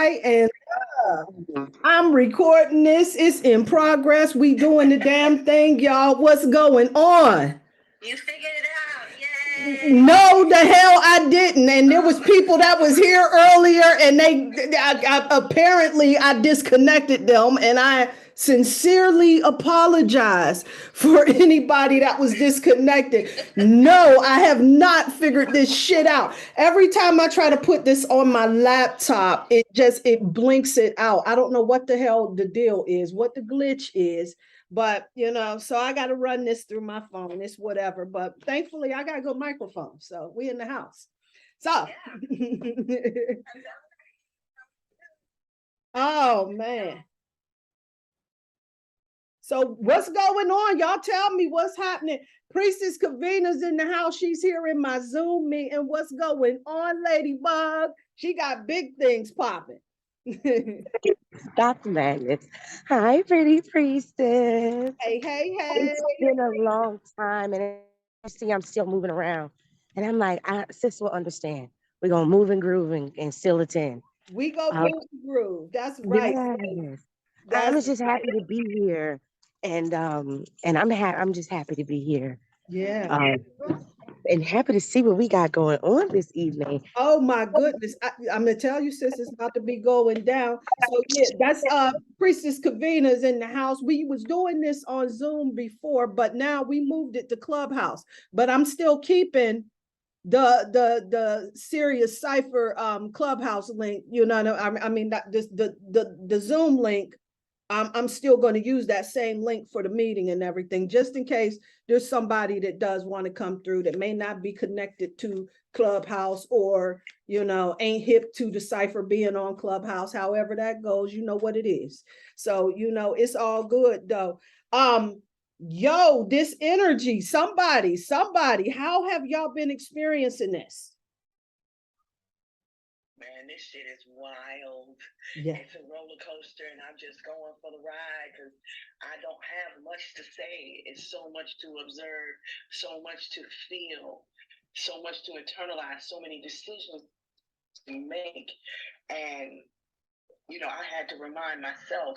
right, and I'm recording this. It's in progress. We doing the damn thing, y'all. What's going on? You figured it out. Yay. No, the hell I didn't. And there was people that was here earlier, and apparently I disconnected them, and I sincerely apologize for anybody that was disconnected. No, I have not figured this shit out. Every time I try to put this on my laptop, it blinks it out. I don't know what the hell the deal is, what the glitch is. But so I got to run this through my phone. It's whatever. But thankfully, I got a good microphone, so we in the house. So, oh man. So what's going on? Y'all tell me what's happening. Priestess Kavina's in the house. She's here in my Zoom meeting. What's going on, Ladybug? She got big things popping. Stop the madness. Hi, pretty priestess. Hey, hey, hey. It's been a long time, and you see, I'm still moving around. And I'm like, sis will understand. We're going to move and groove and still attend. We go move and groove. That's right. Yes. I was just happy to be here. And I'm just happy to be here. Yeah. And happy to see what we got going on this evening. Oh my goodness. I'm gonna tell you, sis, it's about to be going down. So yeah, that's Priestess Kavina's in the house. We was doing this on Zoom before, but now we moved it to Clubhouse. But I'm still keeping the Sirius Cypher Clubhouse link. I mean that this the Zoom link. I'm still going to use that same link for the meeting and everything, just in case there's somebody that does want to come through that may not be connected to Clubhouse or, ain't hip to the Cypher being on Clubhouse. However that goes, you know what it is. So, it's all good though. Yo, this energy, somebody, how have y'all been experiencing this? Man, this shit is wild. Yeah. It's a roller coaster, and I'm just going for the ride because I don't have much to say. It's so much to observe, so much to feel, so much to internalize, so many decisions to make. And, I had to remind myself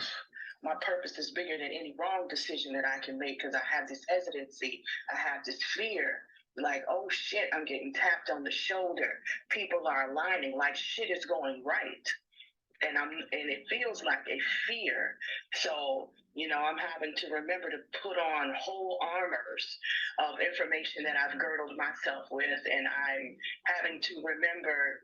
my purpose is bigger than any wrong decision that I can make because I have this hesitancy, I have this fear. Like, oh shit, I'm getting tapped on the shoulder. People are aligning, like shit is going right. And it feels like a fear. So, I'm having to remember to put on whole armors of information that I've girdled myself with. And I'm having to remember,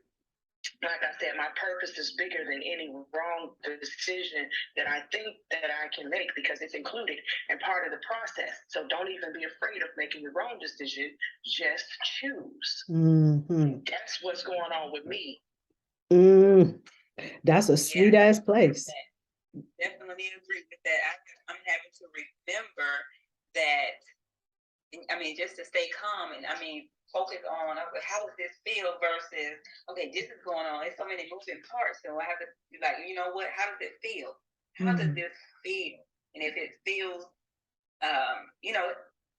like I said, my purpose is bigger than any wrong decision that I think that I can make because it's included and part of the process. So don't even be afraid of making the wrong decision. Just choose. Mm-hmm. That's what's going on with me. That's a sweet ass place. Definitely agree with that. I'm having to remember that, just to stay calm and, focus on how does this feel versus, okay, this is going on. There's so many moving parts. So I have to be like, you know what? How does it feel? How does this feel? And if it feels,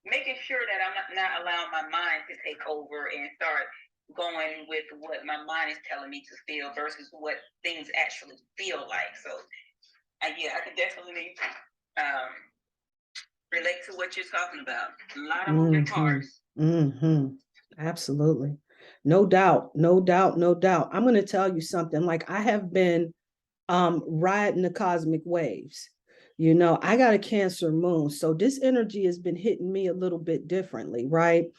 making sure that I'm not allowing my mind to take over and start going with what my mind is telling me to feel versus what things actually feel like. So, I can definitely relate to what you're talking about. A lot of moving parts. Absolutely. No doubt. I'm going to tell you something. Like I have been riding the cosmic waves. I got a Cancer moon. So this energy has been hitting me a little bit differently, right?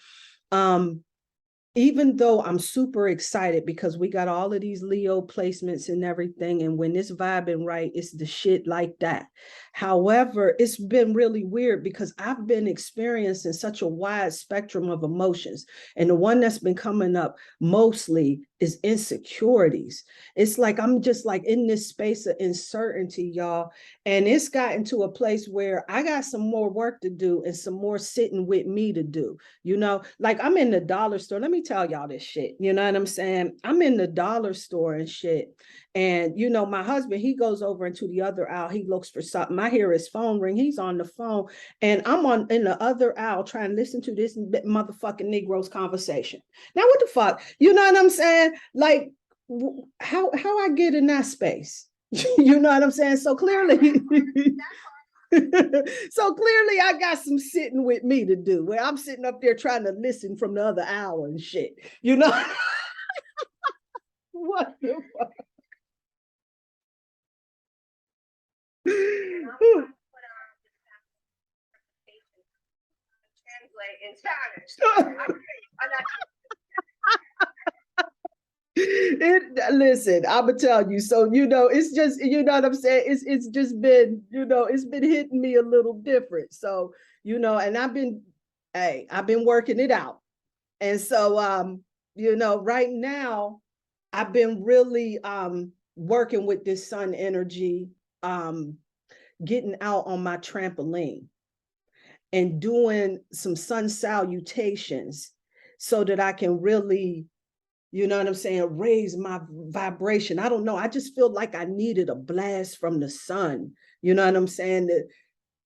Even though I'm super excited because we got all of these Leo placements and everything. And when it's vibing right, it's the shit like that. However, it's been really weird because I've been experiencing such a wide spectrum of emotions. And the one that's been coming up mostly is insecurities. It's like I'm just like in this space of uncertainty, y'all. And it's gotten to a place where I got some more work to do and some more sitting with me to do. Like I'm in the dollar store. Let me tell y'all this shit. You know what I'm saying? I'm in the dollar store and shit. And my husband, he goes over into the other aisle. He looks for something. I hear his phone ring. He's on the phone. And I'm in the other aisle trying to listen to this motherfucking Negro's conversation. Now, what the fuck? You know what I'm saying? Like, how I get in that space? You know what I'm saying? So clearly, so clearly I got some sitting with me to do, where I'm sitting up there trying to listen from the other hour and shit. You know? What the fuck? Translate in Spanish. Listen, I'm gonna tell you. So it's just, you know what I'm saying. It's just been, it's been hitting me a little different. So and I've been working it out, and so right now I've been really working with this sun energy, getting out on my trampoline and doing some sun salutations so that I can really, you know what I'm saying, raise my vibration. I don't know. I just feel like I needed a blast from the sun. You know what I'm saying?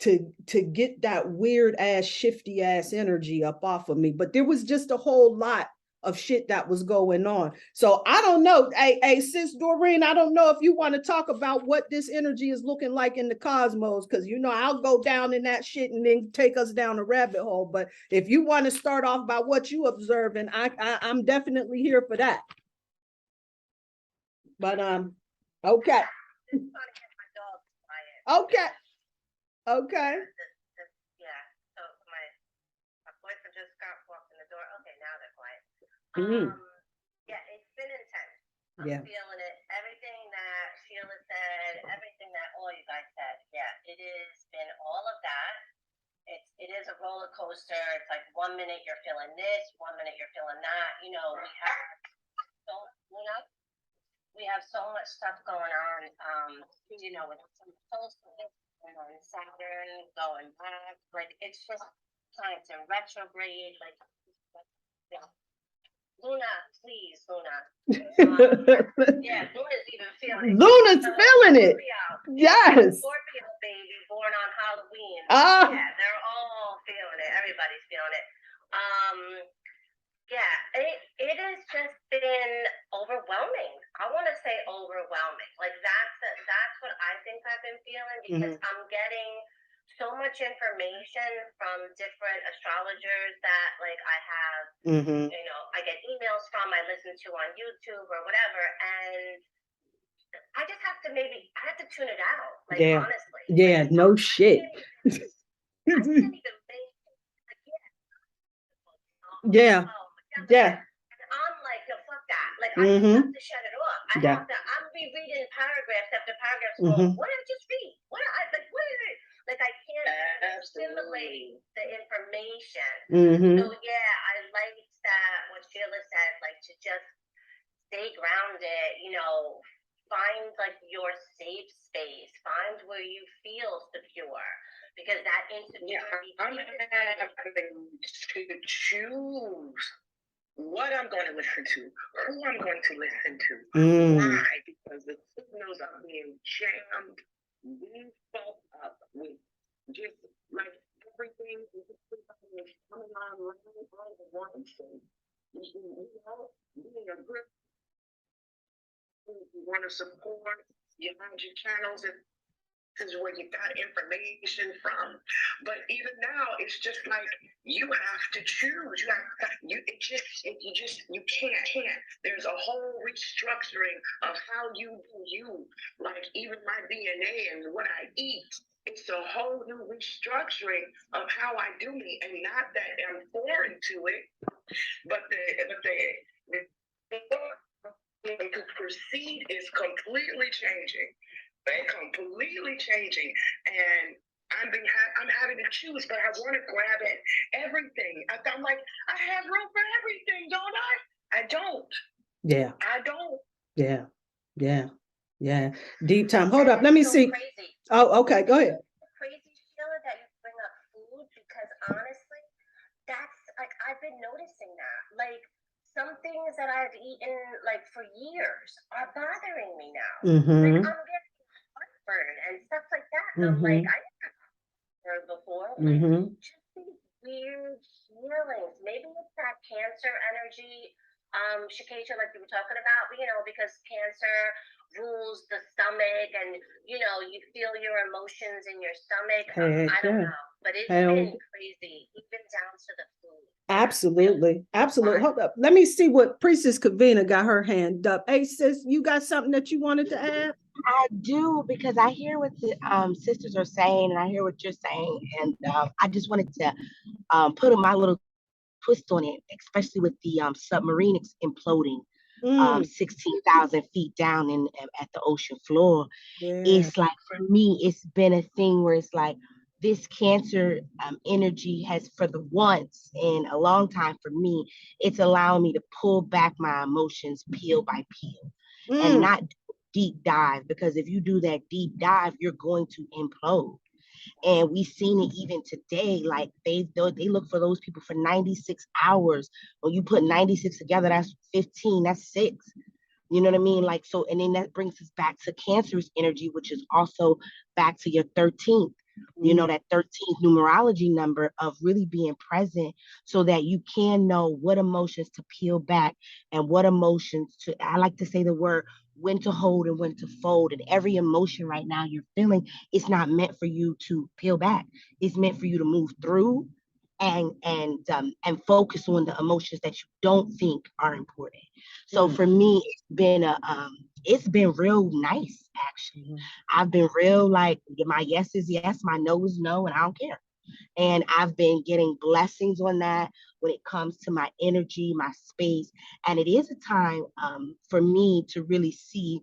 To get that weird ass, shifty ass energy up off of me. But there was just a whole lot of shit that was going on. So I don't know. Hey, sis Doreen, I don't know if you want to talk about what this energy is looking like in the cosmos, because I'll go down in that shit and then take us down a rabbit hole. But if you want to start off by what you observe, and I'm definitely here for that. But okay. Okay. Okay. Yeah. So my boyfriend just walked in the door. Okay, now they're quiet. Yeah, it's been intense. I'm feeling it. Everything that Sheila said, everything that all you guys said. Yeah, it has been all of that. It is a roller coaster. It's like 1 minute you're feeling this, 1 minute you're feeling that. We have so much stuff going on. With some solstice and Saturn going back. Like it's just planets in retrograde. Like Luna, please, Luna. Yeah, Luna's even feeling it. Luna's feeling it. Yes. Scorpio baby, born on Halloween. Yeah, they're all feeling it. Everybody's feeling it. Yeah, it has just been overwhelming. I want to say overwhelming. Like that's what I think I've been feeling, because I'm getting so much information from different astrologers that like I have, I get emails from, I listen to on YouTube or whatever, and I just have to I have to tune it out. Like honestly. Yeah, like, no shit. I can't even think. Yeah. Yeah. And I'm like, no, fuck that. Like, I just have to shut it off. I'm rereading paragraphs after paragraphs. Going, what did I just read? What is it? Like, I can't assimilate the information. So, yeah, I like that, what Sheila said, like, to just stay grounded, find, like, your safe space. Find where you feel secure. Because that insecurity. I'm having to choose what I'm going to listen to, who I'm going to listen to. Why? Because the signals are being jammed these folks up with just like everything is coming online all at once. And being a good, you want to support your magic channels, and this is where you got information from. But even now, it's just like you have to choose. You can't. There's a whole restructuring of how you do you. Like even my DNA and what I eat. It's a whole new restructuring of how I do me, and not that I'm foreign to it, but to proceed is completely changing. They're completely changing, and I'm having to choose, but I want to grab at everything. I'm like, I have room for everything, don't I? I don't. Yeah. I don't. Yeah. Yeah. Yeah. Deep time. Hold up. Let me see. Crazy. Oh, okay. Go ahead. Crazy, Sheila, that you bring up food, because honestly, that's like I've been noticing that. Like some things that I've eaten like for years are bothering me now. Like I'm getting heartburn and stuff like that. And I'm like, I never heard before. Like, just these weird feelings. Maybe it's that Cancer energy. Shakesha, like you were talking about, because cancer rules the stomach, and you feel your emotions in your stomach. I don't know, but it's been crazy, even down to the food. Absolutely. Absolutely. Hold up. Let me see what Priestess Kavina got her hand up. Hey, sis, you got something that you wanted to add? I do, because I hear what the sisters are saying, and I hear what you're saying, and I just wanted to put my little twist on it, especially with the submarine imploding 16,000 feet down at the ocean floor. Yeah. It's like, for me, it's been a thing where it's like this cancer energy has, for the once in a long time, for me, it's allowing me to pull back my emotions peel by peel and not deep dive, because if you do that deep dive, you're going to implode. And we've seen it even today. Like they look for those people for 96 hours. When you put 96 together, that's 15, that's 6. You know what I mean? Like, so, and then that brings us back to cancerous energy, which is also back to your 13th, that 13th numerology number of really being present, so that you can know what emotions to peel back and what emotions to, I like to say the word, when to hold and when to fold. And every emotion right now you're feeling, it's not meant for you to peel back. It's meant for you to move through and focus on the emotions that you don't think are important. So for me, it's been real nice, actually. I've been real, like, my yes is yes, my no is no, and I don't care. And I've been getting blessings on that when it comes to my energy, my space. And it is a time for me to really see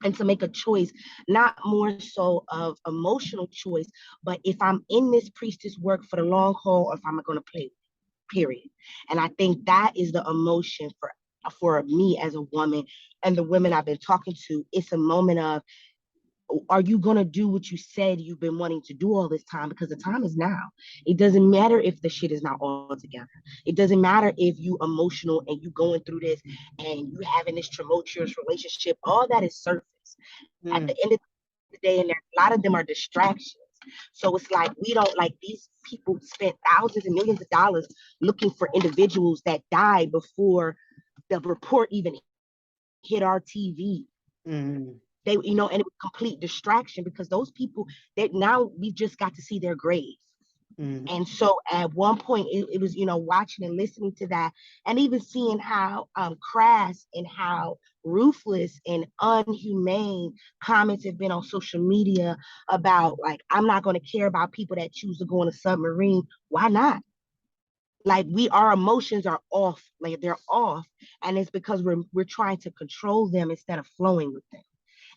and to make a choice, not more so of emotional choice, but if I'm in this priestess work for the long haul, or if I'm going to play, period. And I think that is the emotion for me as a woman, and the women I've been talking to. It's a moment of, are you going to do what you said you've been wanting to do all this time? Because the time is now. It doesn't matter if the shit is not all together. It doesn't matter if you emotional and you going through this and you having this tumultuous relationship. All that is surface. At the end of the day, and a lot of them are distractions. So it's like, we don't, like, these people spent thousands and millions of dollars looking for individuals that died before the report even hit our TV. They, and it was complete distraction, because those people, that now we just got to see their graves. And so at one point it was, watching and listening to that, and even seeing how crass and how ruthless and unhumane comments have been on social media about, like, I'm not going to care about people that choose to go on a submarine. Why not? Like, our emotions are off, like they're off, and it's because we're trying to control them instead of flowing with them.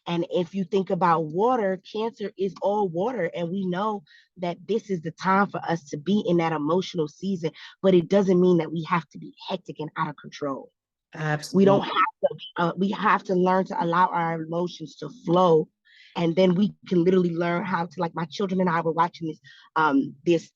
And if you think about water, cancer is all water. And we know that this is the time for us to be in that emotional season, but it doesn't mean that we have to be hectic and out of control. Absolutely. We don't have to, we have to learn to allow our emotions to flow. And then we can literally learn how to, like, my children and I were watching this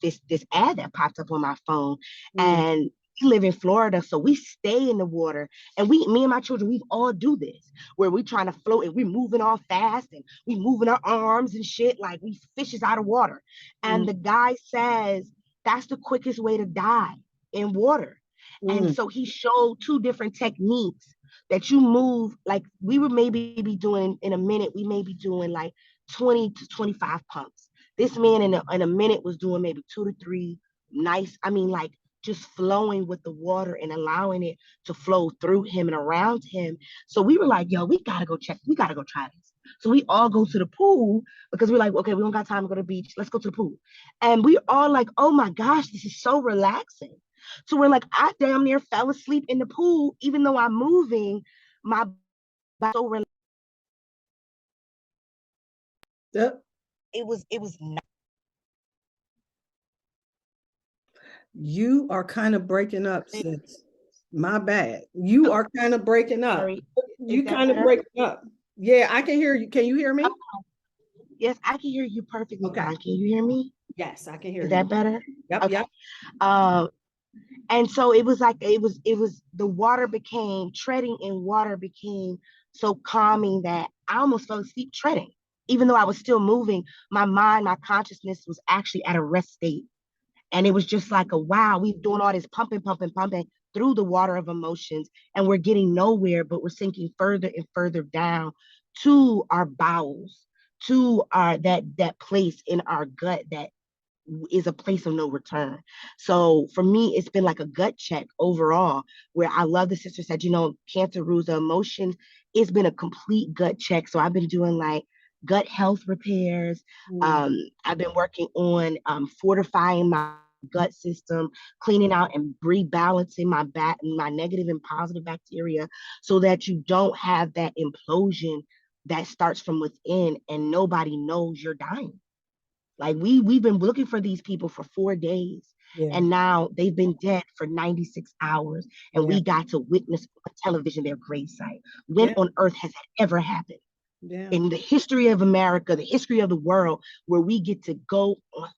ad that popped up on my phone. And we live in Florida, so we stay in the water. And me and my children, we all do this, where we trying to float and we're moving all fast and we moving our arms and shit like we fishes out of water. And the guy says that's the quickest way to die, in water. And so he showed 2 different techniques that you move. Like, we would maybe be doing, in a minute, we may be doing like 20 to 25 pumps. This man in a minute was doing maybe 2 to 3 nice, like, just flowing with the water and allowing it to flow through him and around him. So we were like, yo, we gotta go try this. So we all go to the pool, because we're like, okay, we don't got time to go to the beach. Let's go to the pool. And we all like, oh my gosh, this is so relaxing. So we're like, I damn near fell asleep in the pool, even though I'm moving my body so relaxed. Yep. It was not. You are kind of breaking up, sis. My bad. You are kind of breaking up. Sorry. You kind of breaking up. Yeah, I can hear you. Can you hear me? Yes, I can hear you perfectly. Okay. Fine. Can you hear me? Yes, I can hear you. Is that better? Yep. Okay. Yep. And so it was like, it was the water became, treading in water became so calming that I almost fell asleep treading. Even though I was still moving, my mind, my consciousness was actually at a rest state. And it was just like, wow, we're doing all this pumping. through the water of emotions, and we're getting nowhere, but we're sinking further and further down to our bowels, to our that place in our gut that is a place of no return. So for me, it's been like a gut check overall, where I love the sister said, cancer rules the emotions. It's been a complete gut check. So I've been doing like gut health repairs. I've been working on fortifying my gut system, cleaning out and rebalancing my negative and positive bacteria, so that you don't have that implosion that starts from within and nobody knows you're dying. Like we've been looking for these people for 4 days, and now they've been dead for 96 hours, and we got to witness on television their gravesite. When on earth has that ever happened? In the history of America, the history of the world, where we get to go on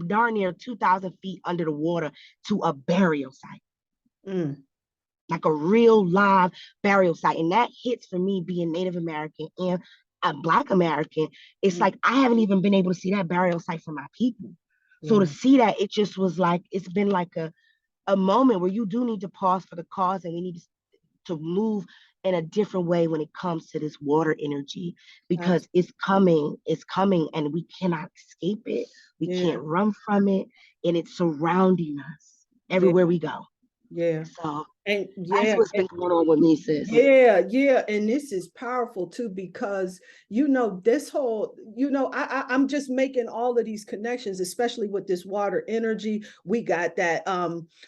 darn near 2,000 feet under the water to a burial site. Like a real live burial site. And that hits for me, being Native American and a Black American. It's like I haven't even been able to see that burial site for my people. So to see that, it just was like, it's been like a moment where you do need to pause for the cause, and we need to move in a different way when it comes to this water energy, because it's coming, and we cannot escape it. We can't run from it, and it's surrounding us everywhere we go. So and that's what's been going on with me, sis. And this is powerful too, because this whole, I'm just making all of these connections, especially with this water energy. We got that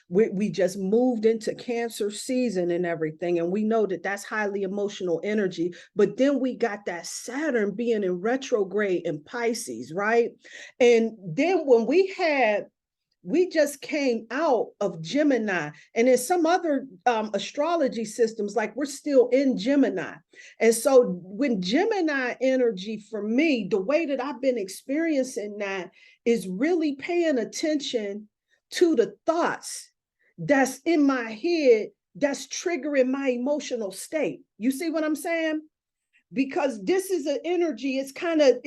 we just moved into Cancer season and everything, and we know that that's highly emotional energy. But then we got that Saturn being in retrograde in Pisces, right? And then when we just came out of Gemini, and in some other astrology systems, like we're still in Gemini. And so when Gemini energy, for me, the way that I've been experiencing that is really paying attention to the thoughts that's in my head that's triggering my emotional state. You see what I'm saying? Because this is an energy, it's kind of,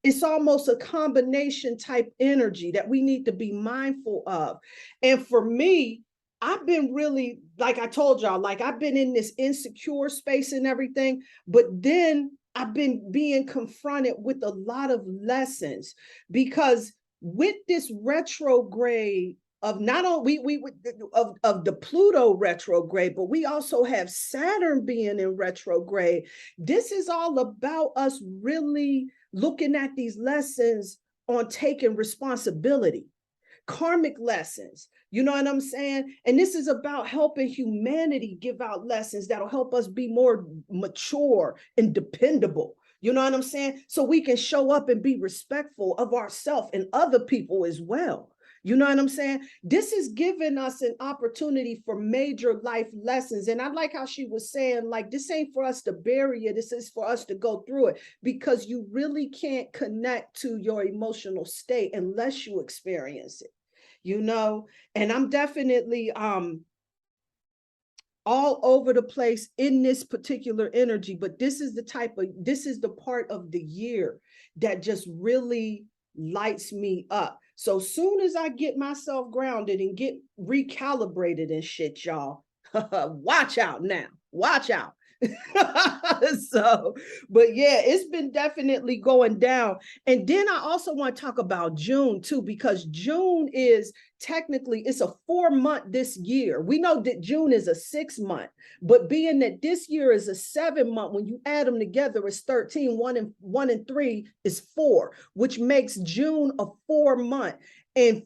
it's almost a combination type energy that we need to be mindful of. And for me, I've been really, like I told y'all, like I've been in this insecure space and everything, but then I've been being confronted with a lot of lessons, because with this retrograde of not only of the Pluto retrograde, but we also have Saturn being in retrograde. This is all about us really looking at these lessons on taking responsibility, karmic lessons. You know what I'm saying? And this is about helping humanity give out lessons that'll help us be more mature and dependable. You know what I'm saying? So we can show up and be respectful of ourselves and other people as well. You know what I'm saying? This is giving us an opportunity for major life lessons. And I like how she was saying, like, this ain't for us to bury it. This is for us to go through it, because you really can't connect to your emotional state unless you experience it, And I'm definitely all over the place in this particular energy, but this is the part of the year that just really lights me up. So soon as I get myself grounded and get recalibrated and shit, y'all, watch out now. Watch out. So, but yeah, it's been definitely going down. And then I also want to talk about June too, because June is technically, it's a 4-month this year. We know that June is a 6-month, but being that this year is a 7-month, when you add them together, it's 13. 1 and 3 is 4, which makes June a 4-month. And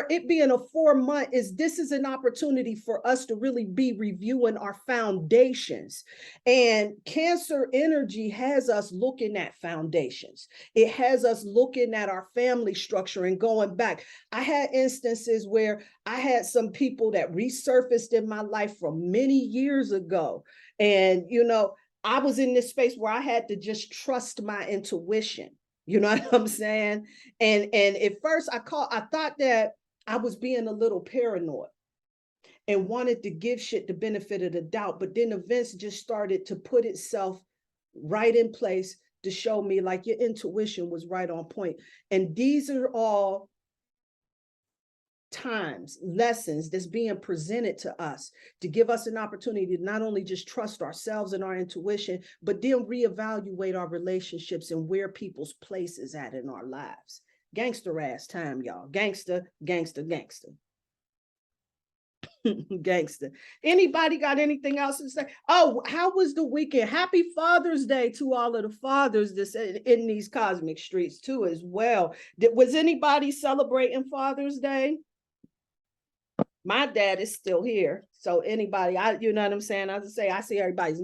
it being a 4-month, this is an opportunity for us to really be reviewing our foundations. And Cancer energy has us looking at foundations. It has us looking at our family structure and going back. I had instances where I had some people that resurfaced in my life from many years ago. And, I was in this space where I had to just trust my intuition. You know what I'm saying? And at first I thought that I was being a little paranoid and wanted to give shit the benefit of the doubt. But then events just started to put itself right in place to show me, like, your intuition was right on point. And these are all times, lessons that's being presented to us to give us an opportunity to not only just trust ourselves and our intuition, but then reevaluate our relationships and where people's place is at in our lives. Gangster ass time, y'all. Gangster, gangster, gangster. Gangster. Anybody got anything else to say? Oh, how was the weekend? Happy Father's Day to all of the fathers that's in these cosmic streets too as well. Was anybody celebrating Father's Day? My dad is still here. So anybody, you know what I'm saying? As I say, I see everybody's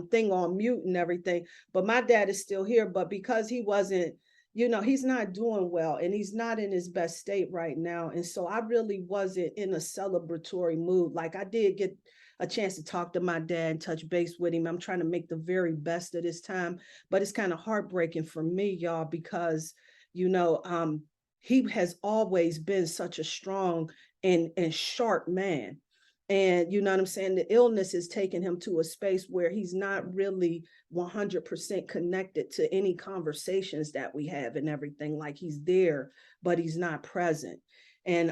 thing on mute and everything, but my dad is still here. But because he wasn't, he's not doing well and he's not in his best state right now. And so I really wasn't in a celebratory mood. Like I did get a chance to talk to my dad and touch base with him. I'm trying to make the very best of this time, but it's kind of heartbreaking for me, y'all, because, he has always been such a strong and sharp man. And you know what I'm saying? The illness has taken him to a space where he's not really 100% connected to any conversations that we have and everything. Like he's there, but he's not present. And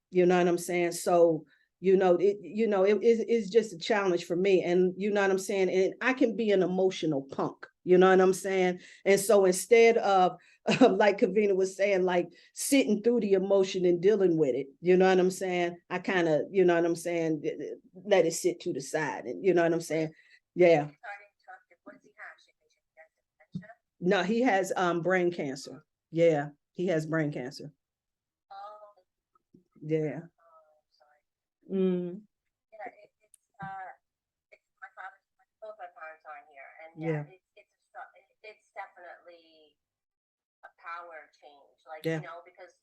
you know what I'm saying? So, it's just a challenge for me. And you know what I'm saying? And I can be an emotional punk, you know what I'm saying? And so instead of like Kavina was saying, like sitting through the emotion and dealing with it, you know what I'm saying? I kind of, you know what I'm saying, let it sit to the side. And you know what I'm saying? Yeah. No, he has brain cancer. Yeah, he has brain cancer. Yeah. Mm. Both my parents aren't here, and Yeah. It's definitely a power change, like Yeah. because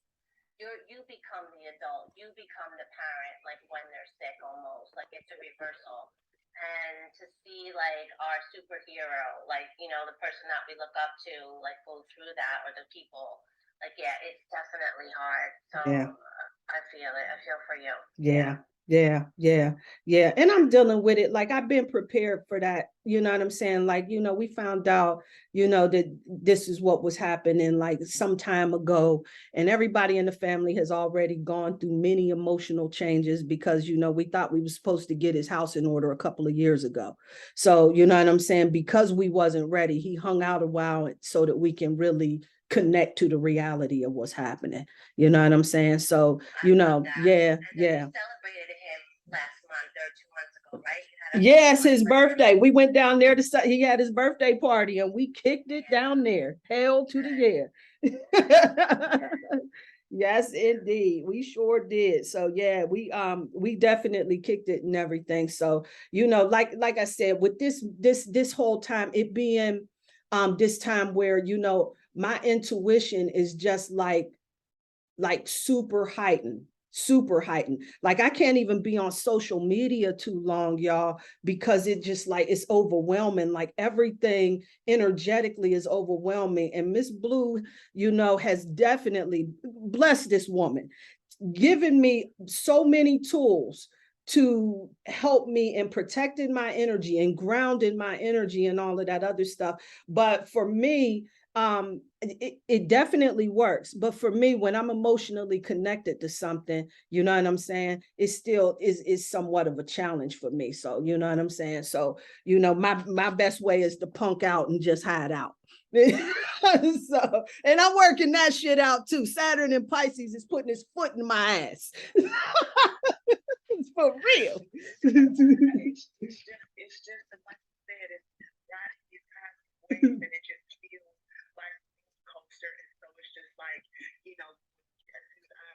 you become the adult, you become the parent, like when they're sick, almost like it's a reversal. And to see like our superhero, like the person that we look up to, like go through that, or the people, like it's definitely hard. So Yeah. I feel it. I feel for you. Yeah. Yeah. And I'm dealing with it. Like I've been prepared for that. You know what I'm saying? Like, we found out, that this is what was happening like some time ago. And everybody in the family has already gone through many emotional changes because, we thought we were supposed to get his house in order a couple of years ago. So, you know what I'm saying? Because we wasn't ready, he hung out a while so that we can really connect to the reality of what's happening. You know what I'm saying? So, yeah. We celebrated him last month or 2 months ago, right? Yes, his birthday. We went down there he had his birthday party and we kicked it down there. Hell to the yeah. Yes, indeed. We sure did. So yeah, we definitely kicked it and everything. So, like I said, with this whole time, it being this time where, my intuition is just like super heightened. Like I can't even be on social media too long, y'all, because it just like it's overwhelming. Like everything energetically is overwhelming. And Miss Blue, has definitely blessed this woman, given me so many tools to help me in protecting my energy and grounding my energy and all of that other stuff. But for me, it definitely works. But for me, when I'm emotionally connected to something, you know what I'm saying, it still is somewhat of a challenge for me. So you know what I'm saying. So my best way is to punk out and just hide out. So, and I'm working that shit out too. Saturn and Pisces is putting his foot in my ass. It's for real. It's just like you said, it's riding these kinds of waves, and it just feels like a roller coaster. And so it's just like, I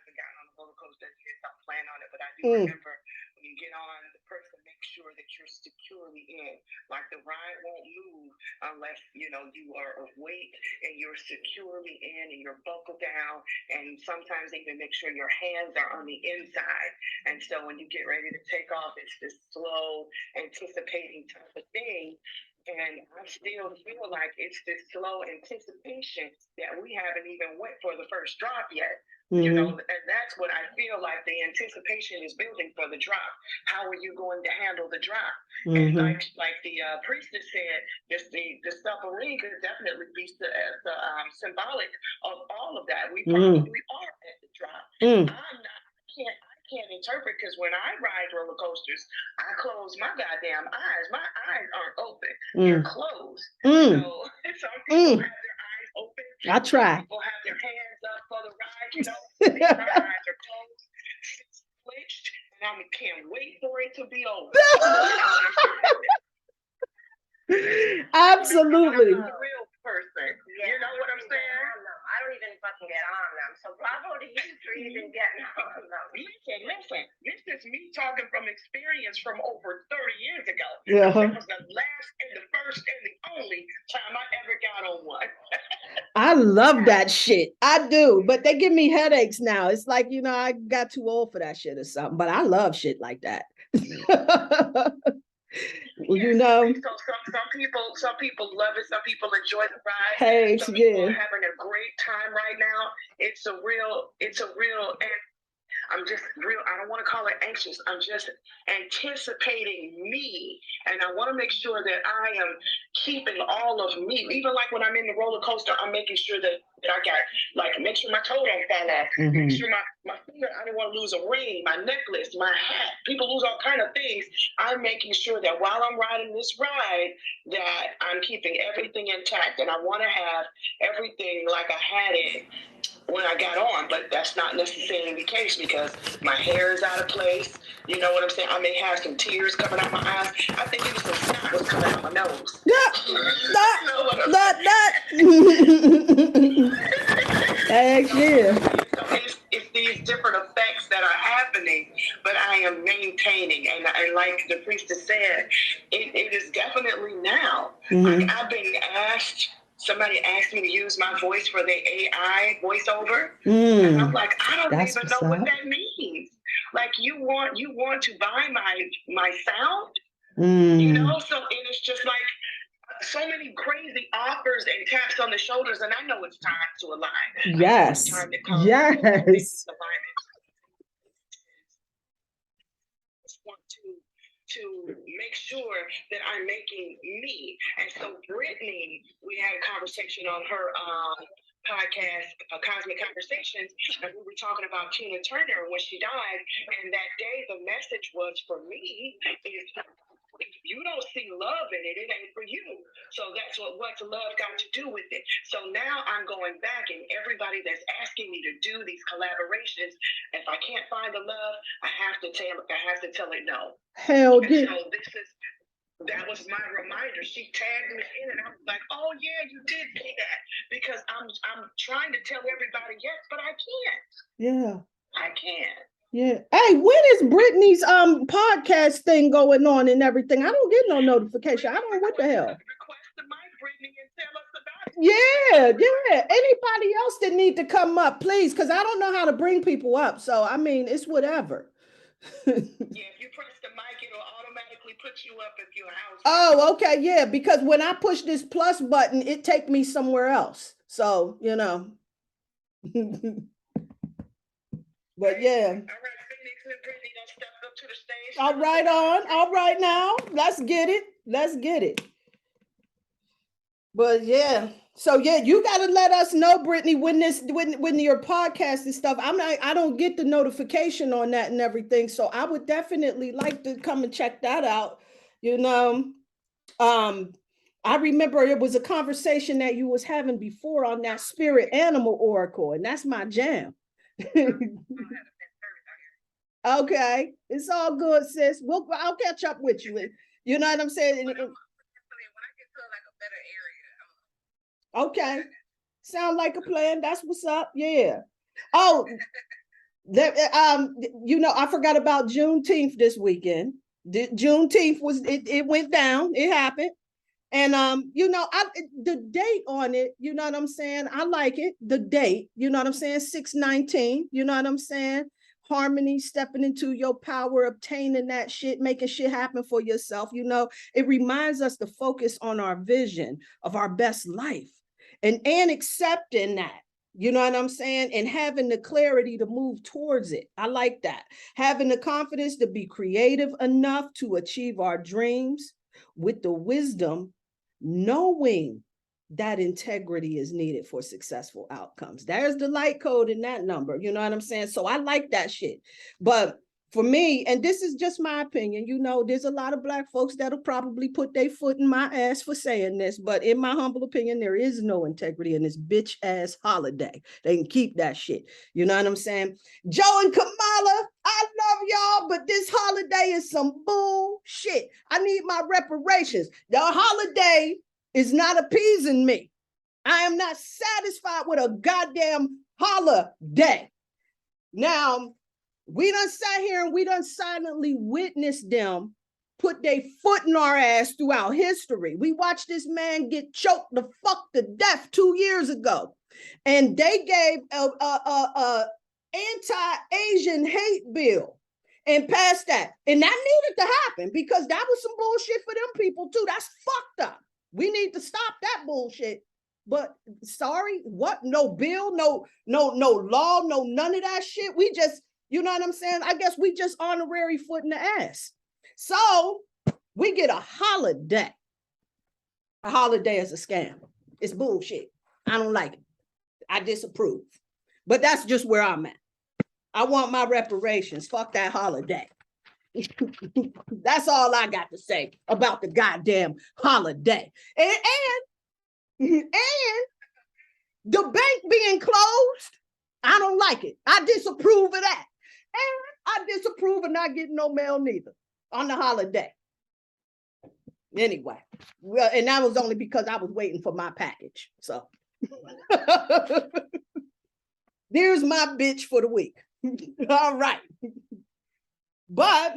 haven't gotten on a roller coaster yet, so I'm planning on it, but I do remember when you get on, the person makes sure that you're securely in. Like the ride won't move unless you are of weight and you're securely in and you're buckled down, and sometimes even make sure your hands are on the inside. And so when you get ready to take off, it's this slow anticipating type of thing. And I still feel like it's this slow anticipation that we haven't even went for the first drop yet. And that's what I feel like the anticipation is building for the drop. How are you going to handle the drop? And like the priestess said, the submarine could definitely be symbolic of all of that. We probably are at the drop. I interpret, because when I ride roller coasters, I close my goddamn eyes. My eyes aren't open; they're closed. So some people have their eyes open. I try. Some people have their hands up for the ride. You know, my eyes are closed, switched, and I can't wait for it to be over. Absolutely. I'm a real person. You know what I'm saying? I don't even fucking get on them. So bravo to you for even getting on them. Listen. This is me talking from experience from over 30 years ago. Yeah. That was the last and the first and the only time I ever got on one. I love that shit. I do, but they give me headaches now. It's like, you know, I got too old for that shit or something, but I love shit like that. Well, you know, so some people love it. Some people enjoy the ride. Hey, some people yeah. are having a great time right now. It's a real, and I'm just real, I don't want to call it anxious. I'm just anticipating me. And I want to make sure that I am keeping all of me. Even like when I'm in the roller coaster, I'm making sure that I got, like, make sure my toe don't fall off. Make sure my finger, I don't want to lose a ring, my necklace, my hat. People lose all kind of things. I'm making sure that while I'm riding this ride, that I'm keeping everything intact. And I want to have everything like I had it when I got on, but that's not necessarily the case because my hair is out of place. You know what I'm saying? I may have some tears coming out my eyes. I think even some snot was coming out my nose. Heck yeah. So it's these different effects that are happening, but I am maintaining. And like the priestess said, it is definitely now. I've been asked. Somebody asked me to use my voice for the AI voiceover, and I'm like, I don't even know what that means. Like, you want to buy my sound, you know? So and it's just like so many crazy offers and taps on the shoulders, and I know it's time to align. Yes. It's time to come. Yes. To make sure that I'm making me. And so Brittany, we had a conversation on her podcast, Cosmic Conversations, and we were talking about Tina Turner when she died. And that day, the message was for me is, if you don't see love in it, it ain't for you. So that's what's love got to do with it. So now I'm going back, and everybody that's asking me to do these collaborations, if I can't find the love, I have to tell it no. Hell yeah. So that was my reminder. She tagged me in, and I was like, "Oh yeah, you did say that," because I'm trying to tell everybody yes, but I can't. Yeah, I can't. Yeah. Hey, when is Brittany's podcast thing going on and everything? I don't get no notification. I don't know what the hell. Request the mic, Brittany, and tell us about it. Yeah. Anybody else that need to come up, please, because I don't know how to bring people up. So I mean, it's whatever. Yeah, if you press the mic, it'll automatically put you up if you're house. Oh, okay, yeah. Because when I push this plus button, it take me somewhere else. So you know. But yeah. All right, Phoenix and Brittany done stepped up to the stage. All right now. Let's get it. But yeah. So yeah, you gotta let us know, Brittany, when your podcast and stuff. I don't get the notification on that and everything. So I would definitely like to come and check that out. You know. I remember it was a conversation that you was having before on that spirit animal oracle, and that's my jam. Okay, it's all good, sis. I'll catch up with you. You know what I'm saying? When I get to like a better area. Okay, sound like a plan. That's what's up. Yeah. Oh, you know, I forgot about Juneteenth this weekend. Juneteenth it went down. It happened. And you know, the date on it, you know what I'm saying? I like it. The date, you know what I'm saying? 6/19, you know what I'm saying? Harmony, stepping into your power, obtaining that shit, making shit happen for yourself. You know, it reminds us to focus on our vision of our best life and accepting that. You know what I'm saying? And having the clarity to move towards it. I like that. Having the confidence to be creative enough to achieve our dreams with the wisdom, knowing that integrity is needed for successful outcomes. There's the light code in that number. You know what I'm saying? So I like that shit. But For me, and this is just my opinion, you know, there's a lot of Black folks that'll probably put their foot in my ass for saying this, but in my humble opinion, there is no integrity in this bitch ass holiday. They can keep that shit. You know what I'm saying? Joe and Kamala, I love y'all, but this holiday is some bullshit. I need my reparations. The holiday is not appeasing me. I am not satisfied with a goddamn holiday. Now, we done sat here and we done silently witnessed them put their foot in our ass throughout history. We watched this man get choked the fuck to death 2 years ago. And they gave a anti-Asian hate bill and passed that. And that needed to happen because that was some bullshit for them people too. That's fucked up. We need to stop that bullshit. But sorry, what? No bill, no law, no none of that shit. We just, you know what I'm saying? I guess we just honorary foot in the ass. So we get a holiday. A holiday is a scam. It's bullshit. I don't like it. I disapprove. But that's just where I'm at. I want my reparations. Fuck that holiday. That's all I got to say about the goddamn holiday. And the bank being closed, I don't like it. I disapprove of that. And I disapprove of not getting no mail neither on the holiday. Anyway, well, and that was only because I was waiting for my package. So there's my bitch for the week. All right. But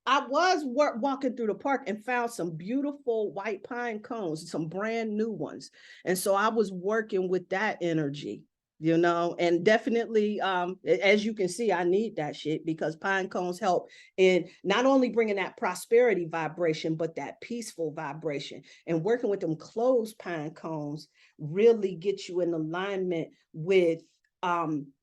I was walking through the park and found some beautiful white pine cones, some brand new ones. And so I was working with that energy, you know, and definitely, as you can see, I need that shit because pine cones help in not only bringing that prosperity vibration, but that peaceful vibration. And working with them closed pine cones really get you in alignment with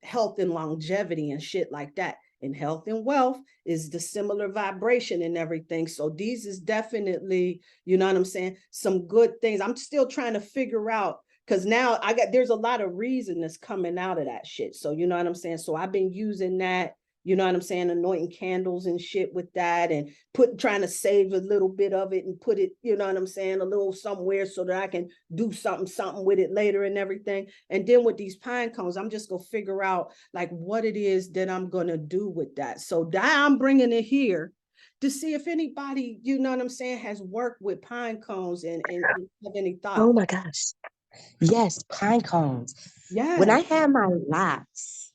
health and longevity and shit like that. And health and wealth is the similar vibration and everything. So these is definitely, you know what I'm saying, some good things. I'm still trying to figure out, because now there's a lot of reason that's coming out of that shit. So you know what I'm saying? So I've been using that, you know what I'm saying, anointing candles and shit with that and trying to save a little bit of it and put it, you know what I'm saying, a little somewhere so that I can do something with it later and everything. And then with these pine cones, I'm just going to figure out like what it is that I'm going to do with that. So I'm bringing it here to see if anybody, you know what I'm saying, has worked with pine cones and have any thoughts. Oh my gosh. Yes, pine cones. Yeah. When I had my locks,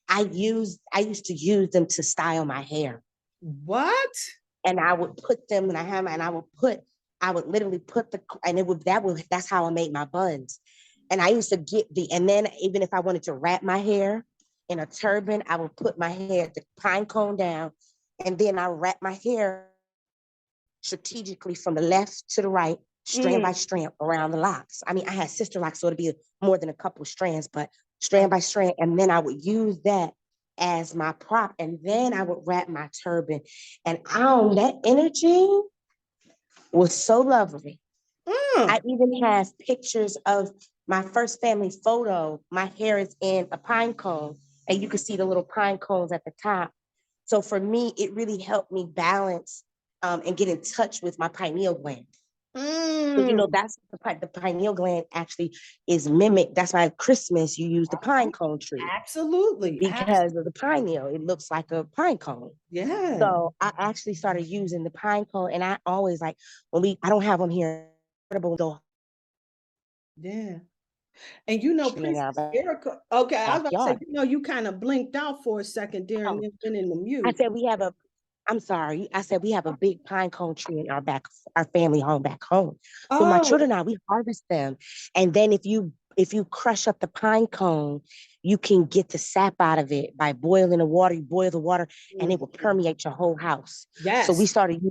I used to use them to style my hair. What? And I would put them when I had my, and I would literally put that's how I made my buns. And I used to and then even if I wanted to wrap my hair in a turban, I would put my hair, the pine cone down, and then I wrap my hair strategically from the left to the right, strand by strand around the locks. I mean, I had sister locks, so it'd be more than a couple of strands, but strand by strand. And then I would use that as my prop. And then I would wrap my turban. And that energy was so lovely. I even have pictures of my first family photo. My hair is in a pine cone, and you can see the little pine cones at the top. So for me, it really helped me balance and get in touch with my pineal gland. So, you know, that's the pineal gland actually is mimicked. That's why at Christmas you use the pine cone tree. Absolutely. Because of the pineal. It looks like a pine cone. Yeah. So I actually started using the pine cone, and I always I don't have them here. Yeah. And you know, Princess Erica, okay, I was about to say, you know, you kind of blinked out for a second there and then went in the mute. I said we have a big pine cone tree in our family home back home. So my children and I, we harvest them. And then if you crush up the pine cone, you can get the sap out of it by boiling the water. You boil the water and it will permeate your whole house. Yes. So we started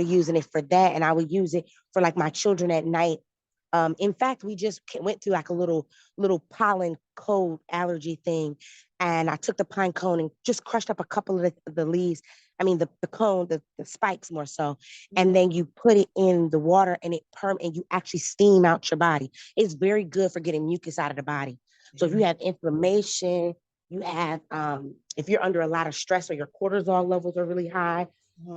using it for that. And I would use it for like my children at night. In fact, we just went through like a little pollen cold allergy thing. And I took the pine cone and just crushed up a couple of the leaves. I mean, the cone, the spikes more so. And then you put it in the water and and you actually steam out your body. It's very good for getting mucus out of the body. So if you have inflammation, you have, if you're under a lot of stress or your cortisol levels are really high,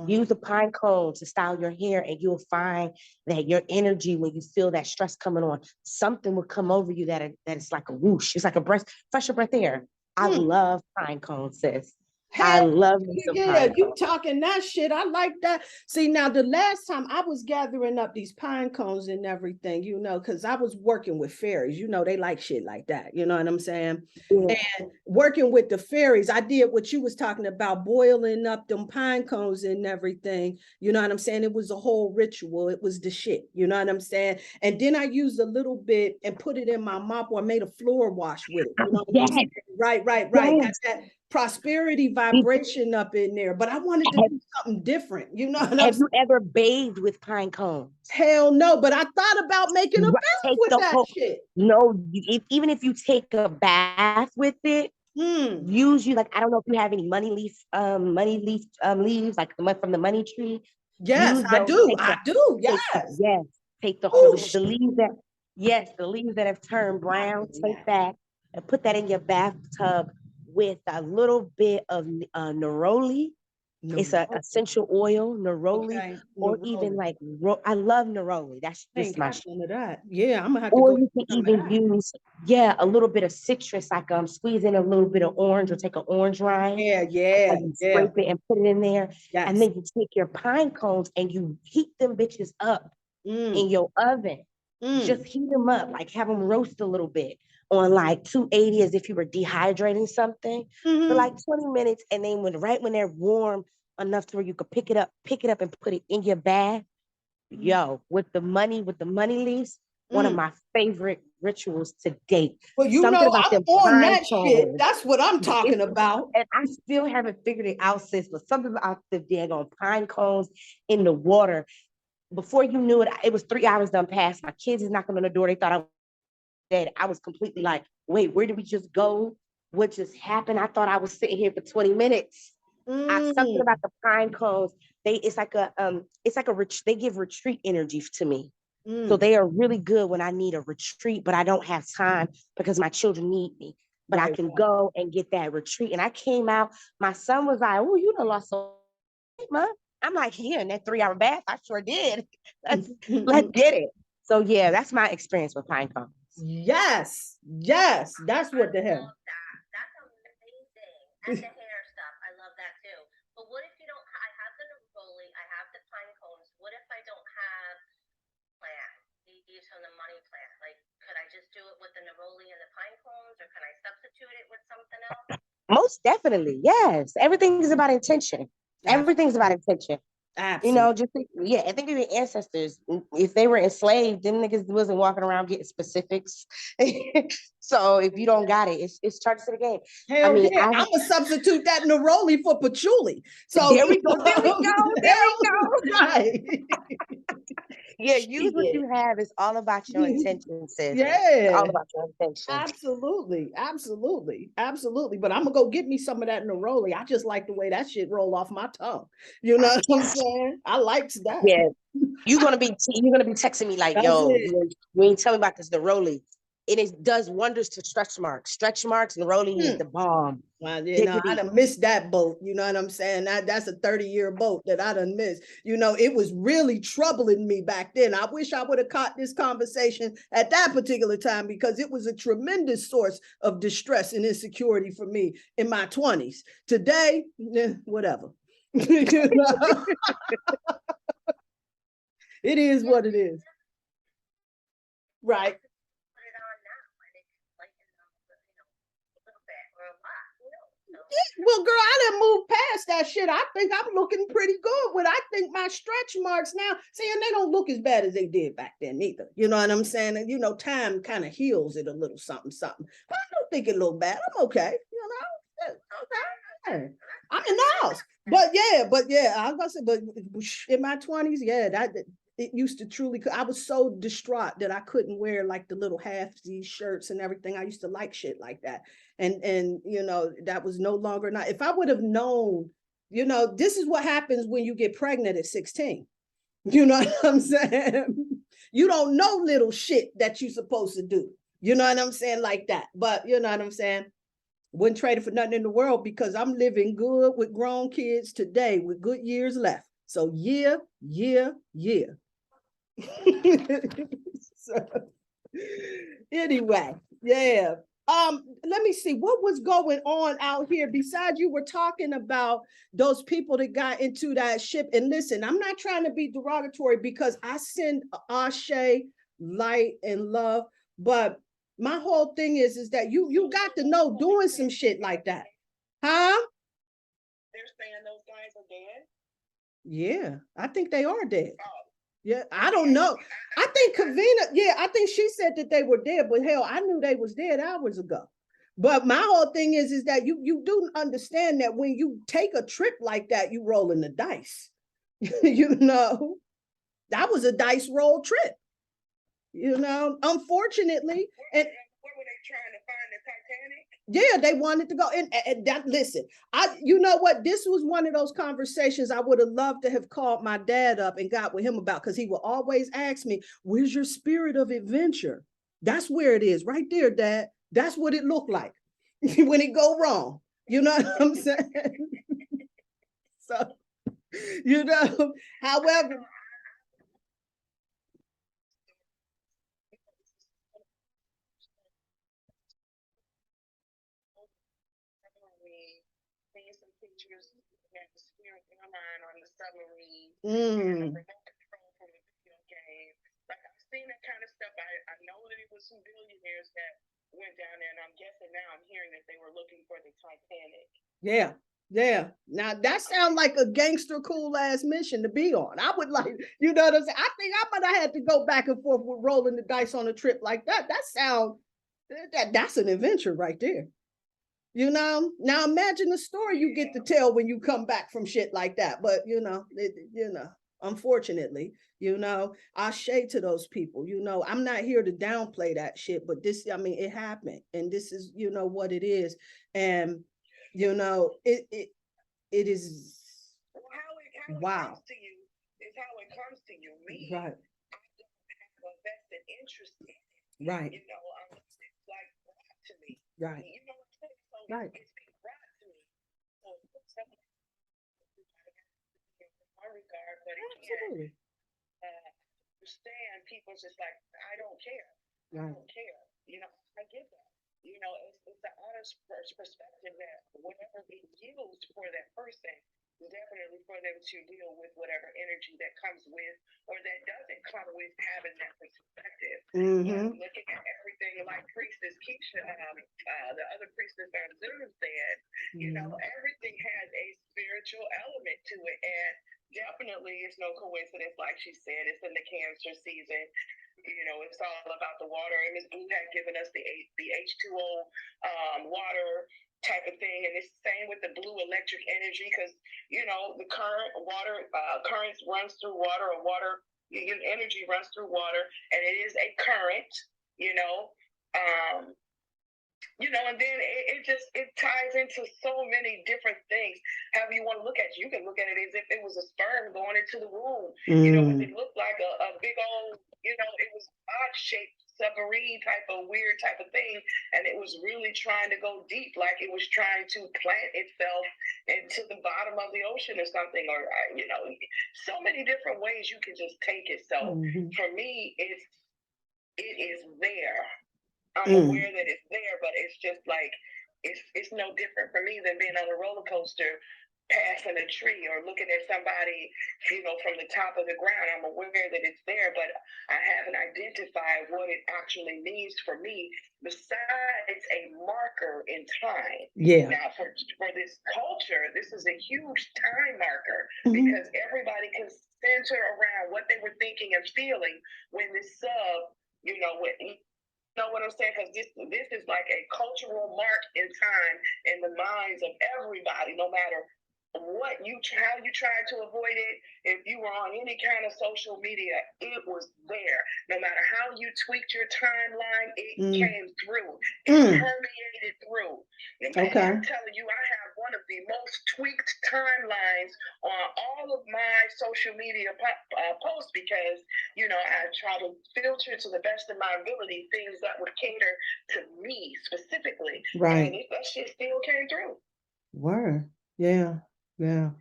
use the pine cone to style your hair, and you'll find that your energy, when you feel that stress coming on, something will come over you that is like a whoosh. It's like a breath, fresher breath air. I love pine cones, sis. I love me some yeah, pine you cones. talking that shit. I like that. See, now the last time I was gathering up these pine cones and everything, you know, because I was working with fairies, you know, they like shit like that. You know what I'm saying? Yeah. And working with the fairies, I did what you was talking about, boiling up them pine cones and everything. You know what I'm saying? It was a whole ritual. It was the shit. You know what I'm saying? And then I used a little bit and put it in my mop, or made a floor wash with it. You know what I'm saying? Right. Yes. Got that prosperity vibration up in there, but I wanted to do something different. You know what I'm Have saying? you ever bathed with pine cones? Hell no, but I thought about making a bath Take with the that whole, shit. no, even if you take a bath with it, use, you like, I don't know if you have any leaves, like the one from the money tree. Yes, Use I those. do. I do. Yes. Take the leaves that, yes, the leaves that have turned brown. Take that and put that in your bathtub with a little bit of neroli. It's an essential oil, neroli, or even like, I love neroli. That's just my shit. Of that. Yeah, I'm gonna have to Or go. you can even use, a little bit of citrus, like squeeze in a little bit of orange, or take an orange rind. And scrape it and put it in there. Yes. And then you take your pine cones and you heat them bitches up in your oven. Just heat them up, like have them roast a little bit on like 280, as if you were dehydrating something for like 20 minutes. And then when they're warm enough to where you could pick it up and put it in your bath. Yo, with the money leaves, one of my favorite rituals to date. Well, you Something know, about I'm them on pine that cones. shit. That's what I'm talking about. And I still haven't figured it out, sis, but something about the daggone pine cones in the water. Before you knew it, it was 3 hours done past. My kids is knocking on the door. They thought I was dead. I was completely like, wait, where did we just go? What just happened? I thought I was sitting here for 20 minutes. Something about the pine cones. They give retreat energy to me. So they are really good when I need a retreat, but I don't have time because my children need me. But I can go and get that retreat. And I came out, my son was like, oh, you done lost some weight, man. I'm like, yeah, in that 3-hour bath, I sure did. Let's get it. So yeah, that's my experience with pine cones. Yes, that's what the hell. That's amazing. And the hair stuff, I love that too. But what if you don't? I have the neroli, I have the pine cones. What if I don't have plant? These from the money plant. Like, could I just do it with the neroli and the pine cones, or can I substitute it with something else? Most definitely, yes. Everything is about intention. Everything's about intention. Absolutely. You know, I think of your ancestors. If they were enslaved, them niggas wasn't walking around getting specifics. So if you don't got it, it's charges to the game. Hell, I'm gonna substitute that neroli for patchouli. So there we go. Right. Yeah, use what you have. It's all about your intention, sis. Yeah. It's all about your intention. Absolutely. But I'm gonna go get me some of that neroli. I just like the way that shit roll off my tongue. You know what I'm saying? I like that. Yeah. You're gonna be texting me like, yo, you ain't telling me about this neroli. It does wonders to stretch marks. Stretch marks and neroli is the bomb. Well, you know, I done missed that boat. You know what I'm saying? That's a 30-year boat that I done missed. You know, it was really troubling me back then. I wish I would have caught this conversation at that particular time, because it was a tremendous source of distress and insecurity for me in my 20s. Today, whatever. It is what it is. Right. Well, girl, I done moved past that shit. I think I'm looking pretty good with, I think, my stretch marks now. See, and they don't look as bad as they did back then either. You know what I'm saying? And, you know, time kind of heals it a little something. But I don't think it look bad. I'm okay. You know, okay. I'm in the house. But yeah, I was gonna say, but in my 20s, it used to truly, I was so distraught that I couldn't wear like the little half these shirts and everything. I used to like shit like that. And you know, that was no longer not. If I would have known, you know, this is what happens when you get pregnant at 16. You know what I'm saying? You don't know little shit that you're supposed to do. You know what I'm saying? Like that. But you know what I'm saying? Wouldn't trade it for nothing in the world because I'm living good with grown kids today with good years left. So yeah. So, anyway, yeah. Let me see what was going on out here. Besides, you were talking about those people that got into that ship. And listen, I'm not trying to be derogatory because I send Ashe, light, and love. But my whole thing is that you got to know doing some shit like that. Huh? They're saying those guys are dead? Yeah, I think they are dead. Oh. Yeah, I don't know. I think Kavina, yeah, I think she said that they were dead, but hell, I knew they was dead hours ago. But my whole thing is that you do understand that when you take a trip like that, you rolling the dice. You know, that was a dice roll trip. You know, unfortunately, and what were they trying to find, the Titanic? Yeah, they wanted to go. And that, listen, you know what? This was one of those conversations I would have loved to have called my dad up and got with him about, because he would always ask me, where's your spirit of adventure? That's where it is, right there, Dad. That's what it looked like when it go wrong. You know what I'm saying? So, however, Seeing some pictures that the spirit in my mind on the submarine, mm, remote control from the video game. Like, I've seen that kind of stuff. I know that it was some billionaires that went down there, and I'm guessing now I'm hearing that they were looking for the Titanic. yeah. Yeah. Now that sounds like a gangster cool ass mission to be on. I would like, you know what I'm saying? I think I might have had to go back and forth with rolling the dice on a trip like that. That's an adventure right there. You know, now imagine the story you get to tell when you come back from shit like that. But unfortunately, I shade to those people. I'm not here to downplay that shit, but this, I mean, it happened, and this is, what it is, and it is. How Wow. it comes to you is how it comes to you. Me, Right. I don't have a vested interest in it. Right. It's like brought to me. Right. You know what I'm saying? So right. It's being brought to me. So something in my regard, but Absolutely. Understand people just like, I don't care. Right. I don't care. I get that. It's the honest perspective that whatever it yields for that person, definitely for them to deal with whatever energy that comes with or that doesn't come with having that perspective. Mm-hmm. Looking at everything like Priestess Keisha, the other Priestess on Zoom said, everything has a spiritual element to it. And definitely it's no coincidence, like she said, it's in the Cancer season. It's all about the water. And Ms. Blue had given us the H2O water type of thing, and it's the same with the blue electric energy, because the currents runs through water, or water energy runs through water, and it is a current. And then it ties into so many different things. However you want to look at it, you can look at it as if it was a sperm going into the womb. It looked like a big old, it was odd shaped submarine type of weird type of thing, and it was really trying to go deep, like it was trying to plant itself into the bottom of the ocean or something, or so many different ways you can just take it. So for me, it is there. I'm aware that it's there, but it's just like it's no different for me than being on a roller coaster, passing a tree, or looking at somebody, from the top of the ground. I'm aware that it's there, but I haven't identified what it actually means for me, besides a marker in time. Yeah. Now, for this culture, this is a huge time marker, because everybody can center around what they were thinking and feeling when this sub, went. Know what I'm saying? Because this is like a cultural mark in time in the minds of everybody, no matter how you tried to avoid it. If you were on any kind of social media, it was there. No matter how you tweaked your timeline, it came through. It permeated through. Okay. I'm telling you, I have one of the most tweaked timelines on all of my social media posts because, you know, I try to filter to the best of my ability things that would cater to me specifically. Right. And that shit still came through. Word. Yeah. Yeah.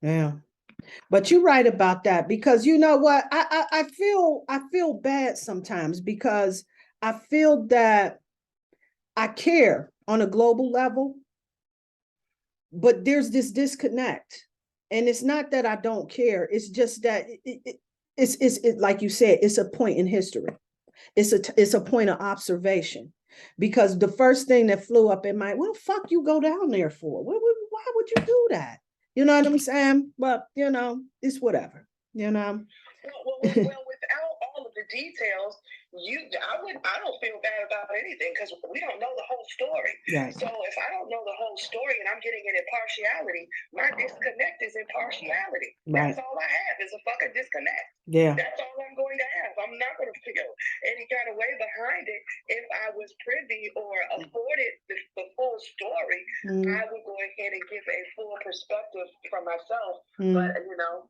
Yeah. But you're right about that, because you know what? I feel bad sometimes, because I feel that I care on a global level, but there's this disconnect. And it's not that I don't care. It's just that it's like you said, it's a point in history. It's a point of observation, because the first thing that flew up in my, well, fuck you go down there for? Why would you do that? You know what I'm saying? But you know, it's whatever. You know. Well, without all of the details, I don't feel bad about anything because we don't know the whole story. Right. So if I don't know the whole story and I'm getting it in partiality, my disconnect is in partiality. Right. That's all I have is a fucking disconnect. Yeah. That's all I'm going to have. I'm not going to feel any kind of way behind it. If I was privy or afforded the full story, I would go ahead and give a full perspective from myself. But you know,